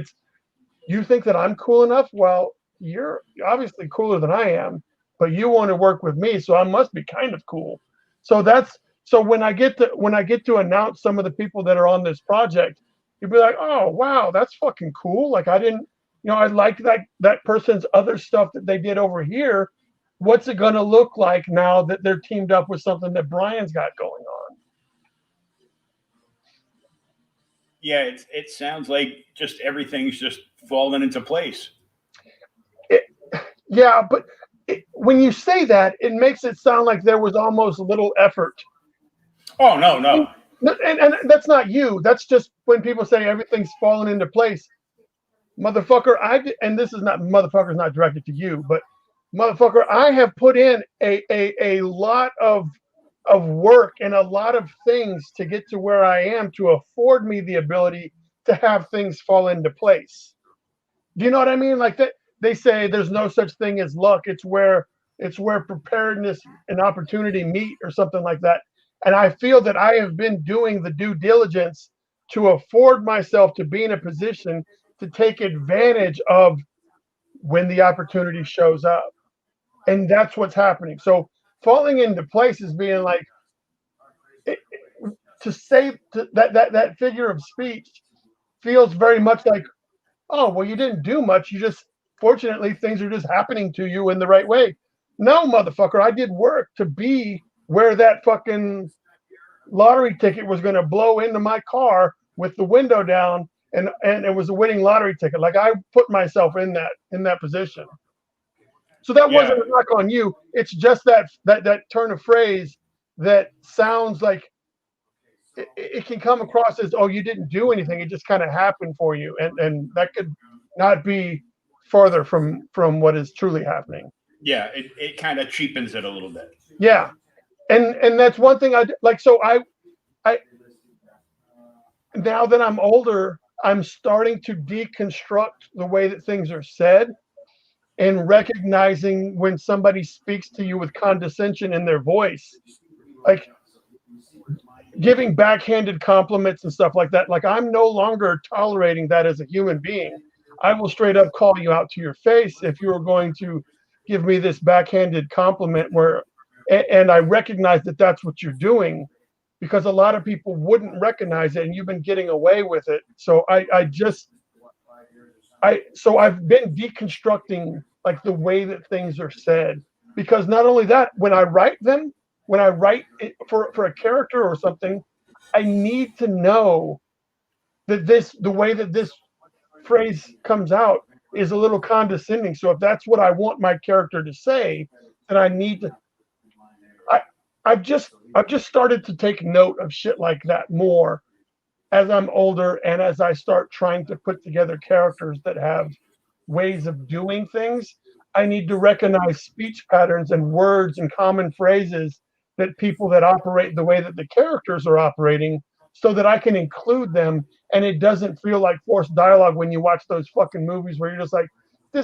you think that I'm cool enough? Well, you're obviously cooler than I am, but you want to work with me, so I must be kind of cool. So when I get to announce some of the people that are on this project, you'll be like, oh wow, that's fucking cool. Like, I didn't, I like that person's other stuff that they did over here. What's it gonna look like now that they're teamed up with something that Bryan's got going on? Yeah, it sounds like just everything's just falling into place. Yeah, but when you say that, it makes it sound like there was almost little effort. Oh, no. And that's not you. That's just when people say everything's falling into place. Motherfucker, and this is not, motherfucker's not directed to you, but motherfucker, I have put in a lot of work and a lot of things to get to where I am, to afford me the ability to have things fall into place. Do you know what I mean? Like, that they say there's no such thing as luck. It's where preparedness and opportunity meet, or something like that. And I feel that I have been doing the due diligence to afford myself to be in a position to take advantage of when the opportunity shows up. And that's what's happening. So falling into place is being like, to say that figure of speech feels very much like, oh, well, you didn't do much. You just, fortunately, things are just happening to you in the right way. No, motherfucker, I did work to be where that fucking lottery ticket was going to blow into my car with the window down, and it was a winning lottery ticket. Like, I put myself in that position. So that wasn't a knock on you. It's just that turn of phrase that sounds like it can come across as, oh, you didn't do anything. It just kind of happened for you. And that could not be farther from what is truly happening. Yeah, it kind of cheapens it a little bit. Yeah. And that's one thing I like. So I now that I'm older, I'm starting to deconstruct the way that things are said, and recognizing when somebody speaks to you with condescension in their voice, like giving backhanded compliments and stuff like that. Like, I'm no longer tolerating that as a human being. I will straight up call you out to your face if you are going to give me this backhanded compliment, and I recognize that that's what you're doing, because a lot of people wouldn't recognize it, and you've been getting away with it. So I've been deconstructing, like, the way that things are said, because not only that, when I write it for a character or something, I need to know that the way that this phrase comes out is a little condescending. So if that's what I want my character to say, then I need to. I've just started to take note of shit like that more as I'm older and as I start trying to put together characters that have ways of doing things. I need to recognize speech patterns and words and common phrases that people that operate the way that the characters are operating so that I can include them and it doesn't feel like forced dialogue when you watch those fucking movies where you're just like,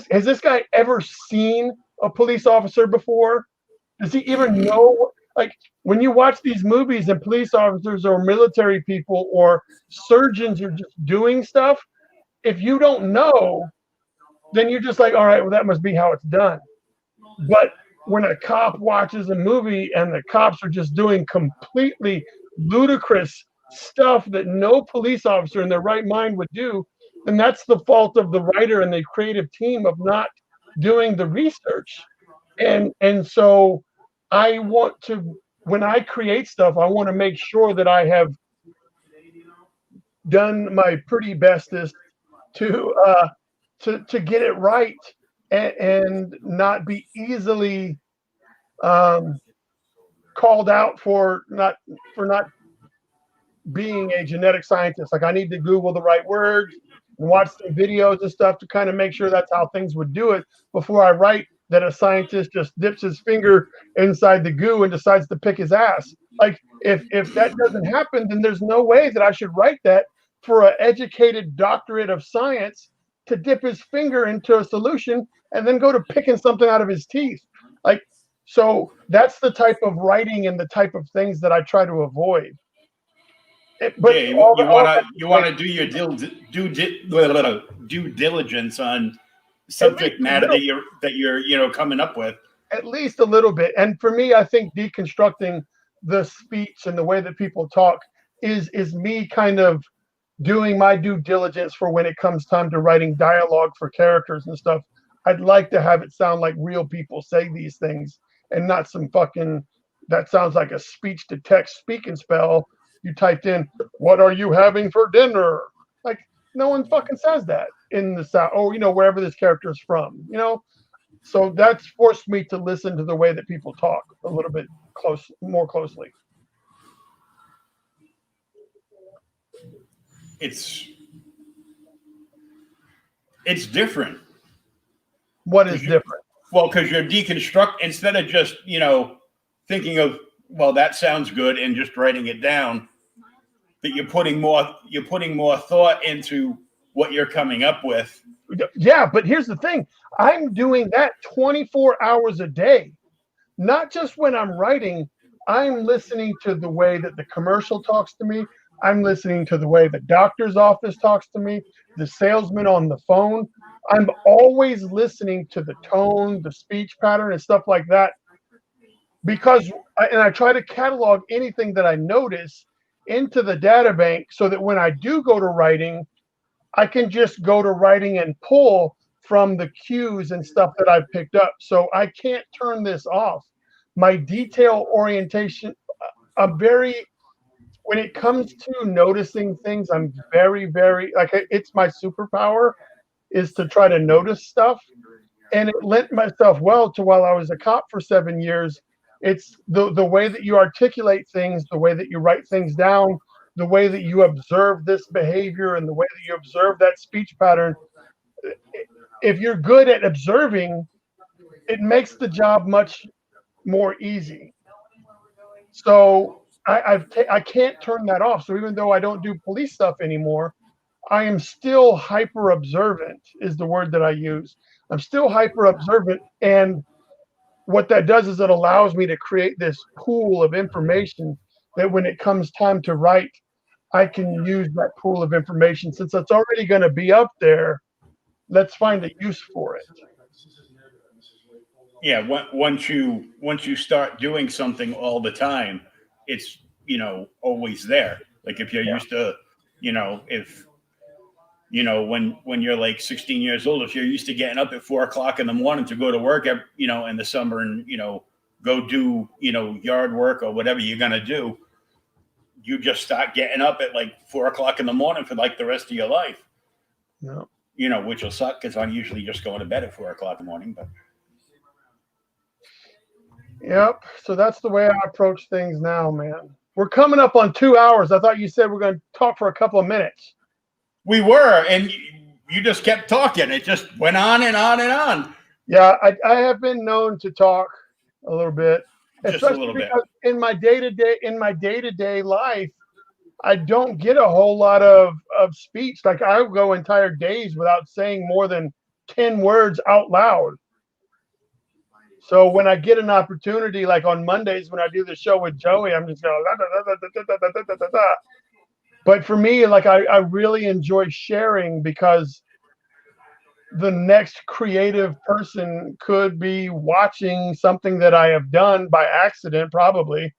has this guy ever seen a police officer before? Does he even know? Like when you watch these movies and police officers or military people or surgeons are just doing stuff, if you don't know, then you're just like, all right, well, that must be how it's done. But when a cop watches a movie and the cops are just doing completely ludicrous stuff that no police officer in their right mind would do, then that's the fault of the writer and the creative team of not doing the research. And so I want to, when I create stuff, I want to make sure that I have done my pretty bestest to get it right and not be easily called out for not being a genetic scientist. Like I need to Google the right words and watch some videos and stuff to kind of make sure that's how things would do it before I write that a scientist just dips his finger inside the goo and decides to pick his ass. Like if that doesn't happen, then there's no way that I should write that for an educated doctorate of science to dip his finger into a solution and then go to picking something out of his teeth. Like, so that's the type of writing and the type of things that I try to avoid. But you want to do your due diligence on subject matter that you're coming up with. At least a little bit. And for me, I think deconstructing the speech and the way that people talk is me kind of doing my due diligence for when it comes time to writing dialogue for characters and stuff. I'd like to have it sound like real people say these things and not some fucking, that sounds like a speech to text speak and spell. You typed in, what are you having for dinner? Like no one fucking says that in the South or, wherever this character is from, So that's forced me to listen to the way that people talk a little bit more closely. It's different. What is different? Well, because you're deconstruct instead of just, thinking of, well, that sounds good and just writing it down, that you're putting more thought into what you're coming up with. Yeah, but here's the thing. I'm doing that 24 hours a day. Not just when I'm writing, I'm listening to the way that the commercial talks to me. I'm listening to the way the doctor's office talks to me, the salesman on the phone. I'm always listening to the tone, the speech pattern, and stuff like that. Because I try to catalog anything that I notice into the data bank so that when I do go to writing, I can just go to writing and pull from the cues and stuff that I've picked up. So I can't turn this off. My detail orientation, when it comes to noticing things, I'm very, very, it's my superpower is to try to notice stuff. And it lent myself well to while I was a cop for 7 years. It's the way that you articulate things, the way that you write things down, the way that you observe this behavior and the way that you observe that speech pattern. If you're good at observing, it makes the job much more easy. So I can't turn that off. So even though I don't do police stuff anymore, I am still hyper observant is the word that I use. I'm still hyper observant. And what that does is it allows me to create this pool of information that when it comes time to write, I can use that pool of information. Since it's already going to be up there, let's find a use for it. Yeah, once you start doing something all the time, it's always there. Like if you're used to, when you're like 16 years old, if you're used to getting up at 4:00 in the morning to go to work, in the summer and go do yard work or whatever you're gonna do, you just start getting up at like 4:00 in the morning for like the rest of your life. Yeah. Which will suck because I'm usually just going to bed at 4:00 in the morning, but. Yep. So that's the way I approach things now, man. We're coming up on 2 hours. I thought you said we're going to talk for a couple of minutes. We were, and you just kept talking. It just went on and on and on. Yeah, I have been known to talk a little bit, Just a especially little bit. because in my day-to-day life, I don't get a whole lot of speech. Like I go entire days without saying more than 10 words out loud. So when I get an opportunity, like on Mondays when I do the show with Joey, I'm just going. But for me, like I really enjoy sharing because the next creative person could be watching something that I have done by accident, probably,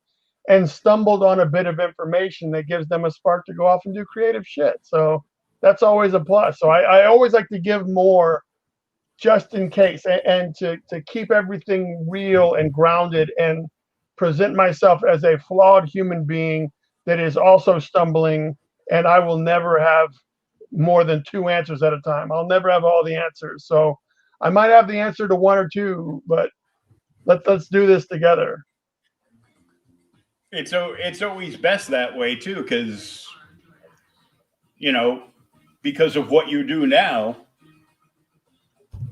and stumbled on a bit of information that gives them a spark to go off and do creative shit. So that's always a plus. So I always like to give more just in case, and to keep everything real and grounded and present myself as a flawed human being that is also stumbling, and I will never have more than 2 answers at a time. I'll never have all the answers. So I might have the answer to 1 or 2, but let's do this together. It's always best that way too, because because of what you do now,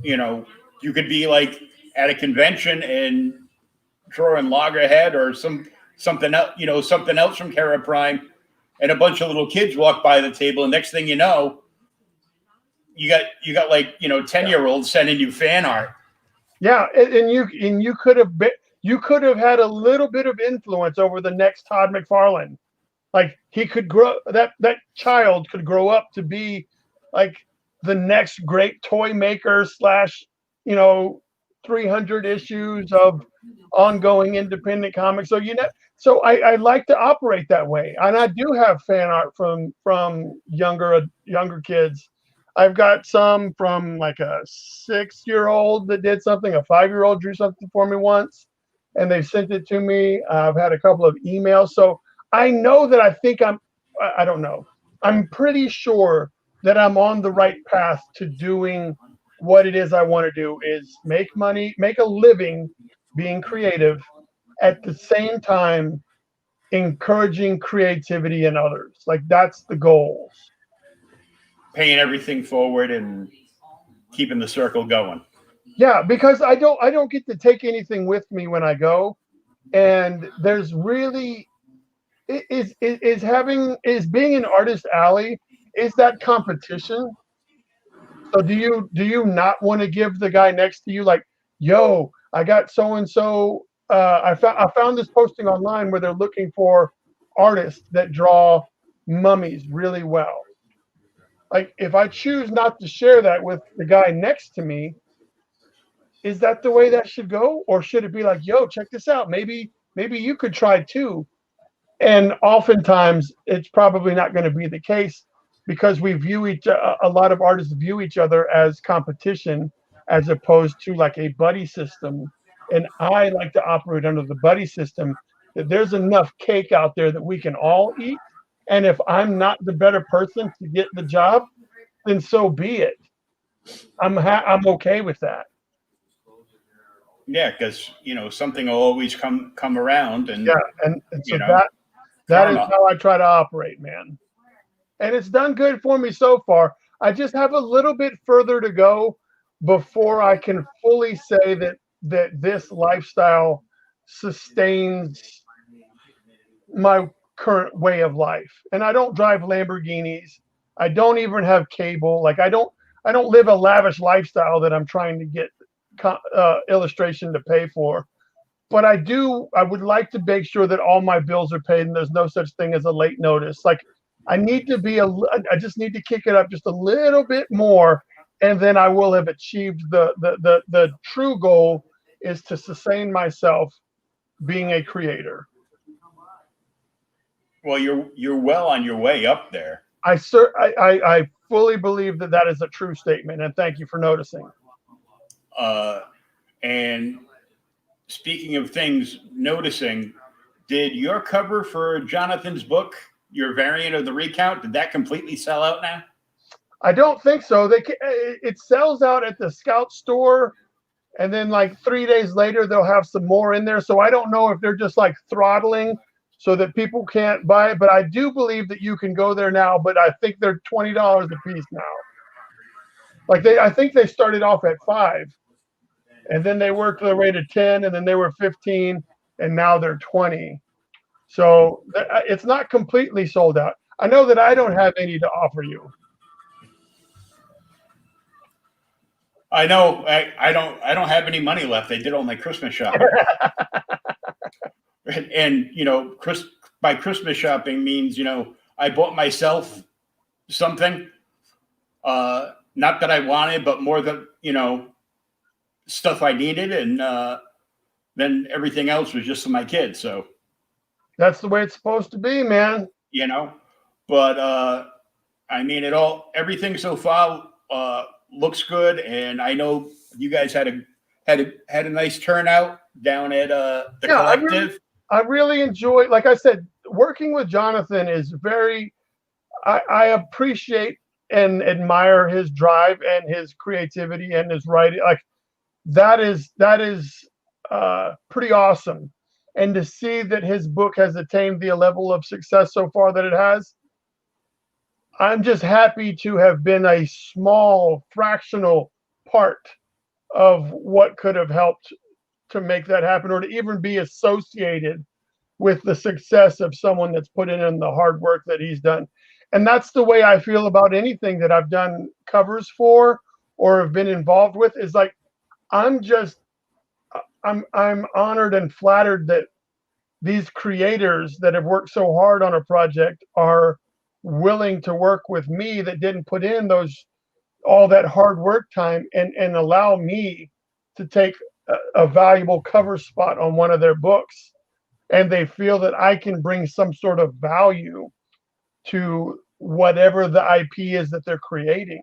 you could be like at a convention and drawing loggerhead or something else, something else from Kara Prime, and a bunch of little kids walk by the table, and next thing you know, you got like 10-year-olds sending you fan art. Yeah, and you could have had a little bit of influence over the next Todd McFarlane. Like he could grow, that child could grow up to be like the next great toy maker / 300 issues of ongoing independent comics. So I like to operate that way, and I do have fan art from younger kids. I've got some from like a 6-year-old that did something, a 5-year-old drew something for me once, and they sent it to me. I've had a couple of emails. So I know that I don't know. I'm pretty sure that I'm on the right path to doing what it is I want to do, is make money, make a living being creative, at the same time encouraging creativity in others. Like that's the goals. Paying everything forward and keeping the circle going. Yeah, because I don't get to take anything with me when I go, and there's really is being an artist alley, is that competition. So do you not want to give the guy next to you, like, yo, I got so and so, I found this posting online where they're looking for artists that draw mummies really well. Like if I choose not to share that with the guy next to me, is that the way that should go? Or should it be like, yo, check this out, maybe you could try too? And oftentimes it's probably not going to be the case, because we view a lot of artists view each other as competition as opposed to like a buddy system. And I like to operate under the buddy system, that there's enough cake out there that we can all eat. And if I'm not the better person to get the job, then so be it. I'm okay with that. Yeah, because something will always come around, and Yeah, and so know, that is karma. how I try to operate, man. And it's done good for me so far. I just have a little bit further to go before I can fully say that this lifestyle sustains my current way of life. And I don't drive Lamborghinis. I don't even have cable. Like I don't live a lavish lifestyle that I'm trying to get illustration to pay for. But I would like to make sure that all my bills are paid and there's no such thing as a late notice. Like I just need to kick it up just a little bit more, and then I will have achieved the true goal, is to sustain myself being a creator. Well, you're well on your way up there. I fully believe that is a true statement, and thank you for noticing. And speaking of things noticing, did your cover for Jonathan's book, your variant of the Recount, did that completely sell out now? I don't think so. It sells out at the Scout store and then like 3 days later they'll have some more in there. So I don't know if they're just like throttling so that people can't buy it, but I do believe that you can go there now, but I think they're $20 a piece now. Like I think they started off at $5, and then they worked their way to 10, and then they were 15, and now they're 20. So it's not completely sold out. I know that I don't have any to offer you. I know I don't have any money left. I did all my Christmas shopping. And by Christmas shopping means, I bought myself something, not that I wanted, but more than, stuff I needed. And then everything else was just for my kids. So that's the way it's supposed to be, man. But I mean, everything so far looks good. And I know you guys had a nice turnout down at the collective. I really enjoy, like I said, working with Jonathan is I appreciate and admire his drive and his creativity and his writing. Like that is pretty awesome. And to see that his book has attained the level of success so far that it has, I'm just happy to have been a small fractional part of what could have helped to make that happen, or to even be associated with the success of someone that's put in the hard work that he's done. And that's the way I feel about anything that I've done covers for or have been involved with, is like, I'm honored and flattered that these creators that have worked so hard on a project are willing to work with me, that didn't put in all that hard work time, and allow me to take a valuable cover spot on one of their books, and they feel that I can bring some sort of value to whatever the IP is that they're creating.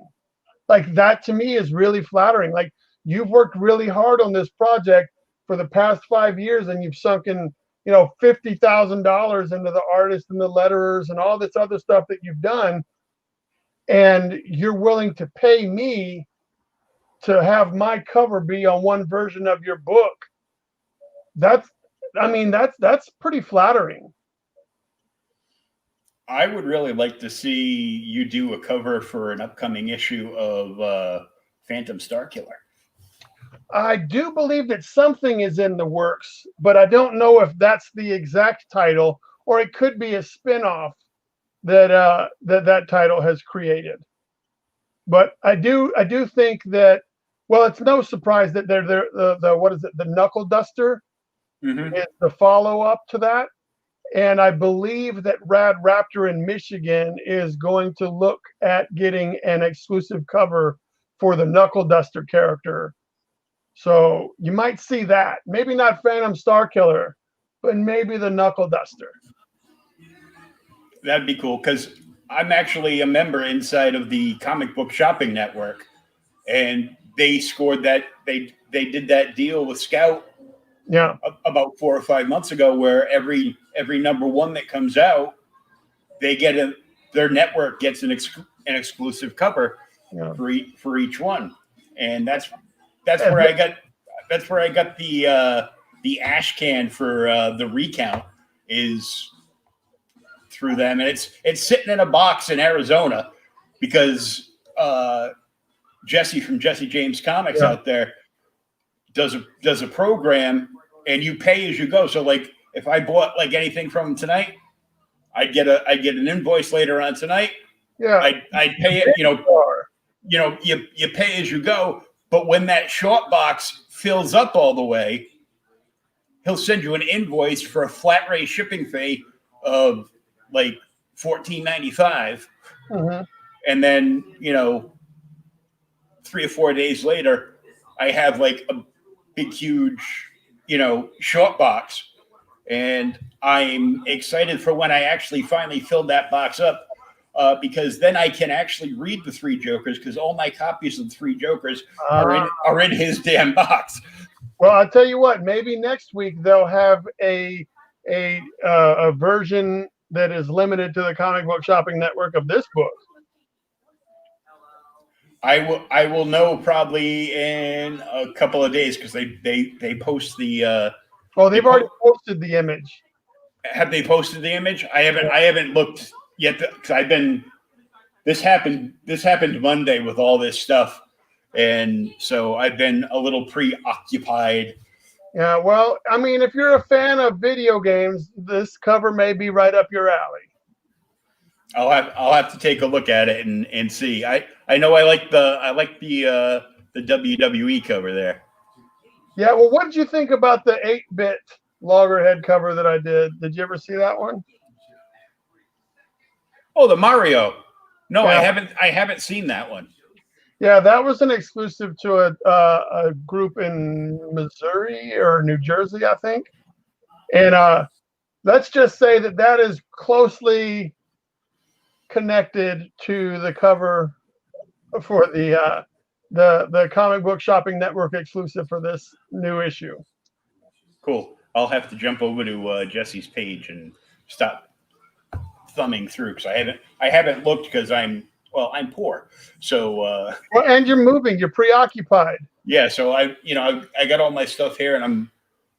Like that to me is really flattering. Like, you've worked really hard on this project for the past 5 years, and you've sunk in, $50,000 into the artists and the letterers and all this other stuff that you've done, and you're willing to pay me to have my cover be on one version of your book. That's pretty flattering. I would really like to see you do a cover for an upcoming issue of Phantom Starkiller. I do believe that something is in the works, but I don't know if that's the exact title, or it could be a spin-off that title has created. But I do think that, well, it's no surprise that they're the Knuckle Duster is the follow-up to that. And I believe that Rad Raptor in Michigan is going to look at getting an exclusive cover for the Knuckle Duster character. So you might see that. Maybe not Phantom Starkiller, but maybe the Knuckle Duster. That'd be cool, because I'm actually a member inside of the Comic Book Shopping Network, and they scored that. They did that deal with Scout about 4 or 5 months ago, where every number one that comes out, they get their network gets an exclusive cover for each one, and that's where I got the ash can for the recount is through them, and it's sitting in a box in Arizona because Jesse from Jesse James Comics out there does a program, and you pay as you go. So like if I bought like anything from him tonight, I'd get an invoice later on tonight. Yeah, I'd pay it. You pay as you go. But when that short box fills up all the way, he'll send you an invoice for a flat rate shipping fee of like $14.95. And then, 3 or 4 days later, I have like a big, huge, short box. And I'm excited for when I actually finally filled that box up. Because then I can actually read the Three Jokers, because all my copies of the Three Jokers are in his damn box. Well, I'll tell you what. Maybe next week they'll have a version that is limited to the Comic Book Shopping Network of this book. I will know probably in a couple of days because they post the. Oh, they've already posted the image. Have they posted the image? I haven't looked yet because I've been. This happened Monday with all this stuff, and so I've been a little preoccupied. Yeah, well, I mean, if you're a fan of video games, this cover may be right up your alley. I'll have to take a look at it and see. I know I like the WWE cover there. Yeah, well, what did you think about the 8-bit loggerhead cover that I did? Did you ever see that one? Oh, the Mario. No, Yeah. I haven't seen that one. Yeah, that was an exclusive to a group in Missouri or New Jersey, I think. And let's just say that is closely connected to the cover for the comic book shopping network exclusive for this new issue. Cool. I'll have to jump over to Jesse's page and stop thumbing through because I haven't looked because I'm poor. So well, and you're moving, you're preoccupied. Yeah, so I got all my stuff here and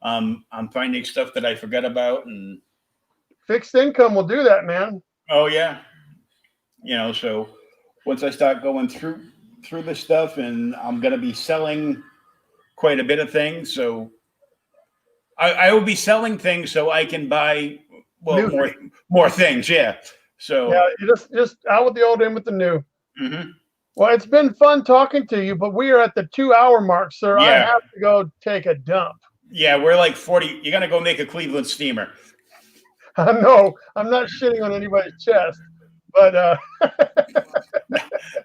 I'm finding stuff that I forgot about, and fixed income will do that, man. Oh yeah. So once I start going through this stuff, and I'm going to be selling quite a bit of things, so I will be selling things so I can buy more things. Yeah. So yeah, you just out with the old, in with the new. Mm-hmm. Well, it's been fun talking to you, but we are at the 2-hour mark, sir. Yeah. I have to go take a dump. Yeah, we're like 40. You're gonna go make a Cleveland steamer. No, I'm not shitting on anybody's chest, but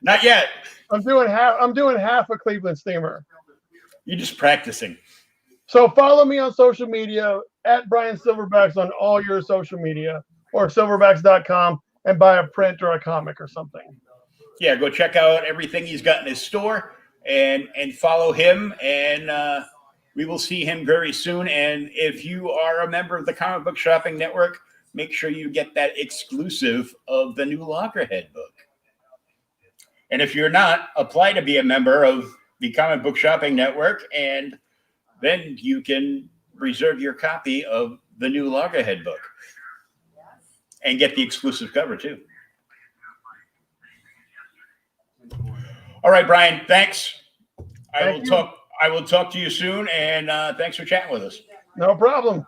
not yet. I'm doing half a Cleveland steamer. You're just practicing. So follow me on social media at Bryan SilverBax on all your social media, or silverbax.com, and buy a print or a comic or something. Yeah, go check out everything he's got in his store and follow him, and we will see him very soon. And if you are a member of the Comic Book Shopping Network, make sure you get that exclusive of the new Loggerhead book. And if you're not, apply to be a member of the Comic Book Shopping Network, and then you can reserve your copy of the new Loggerhead book and get the exclusive cover too. All right, Bryan, thanks. I will talk to you soon, and thanks for chatting with us. No problem.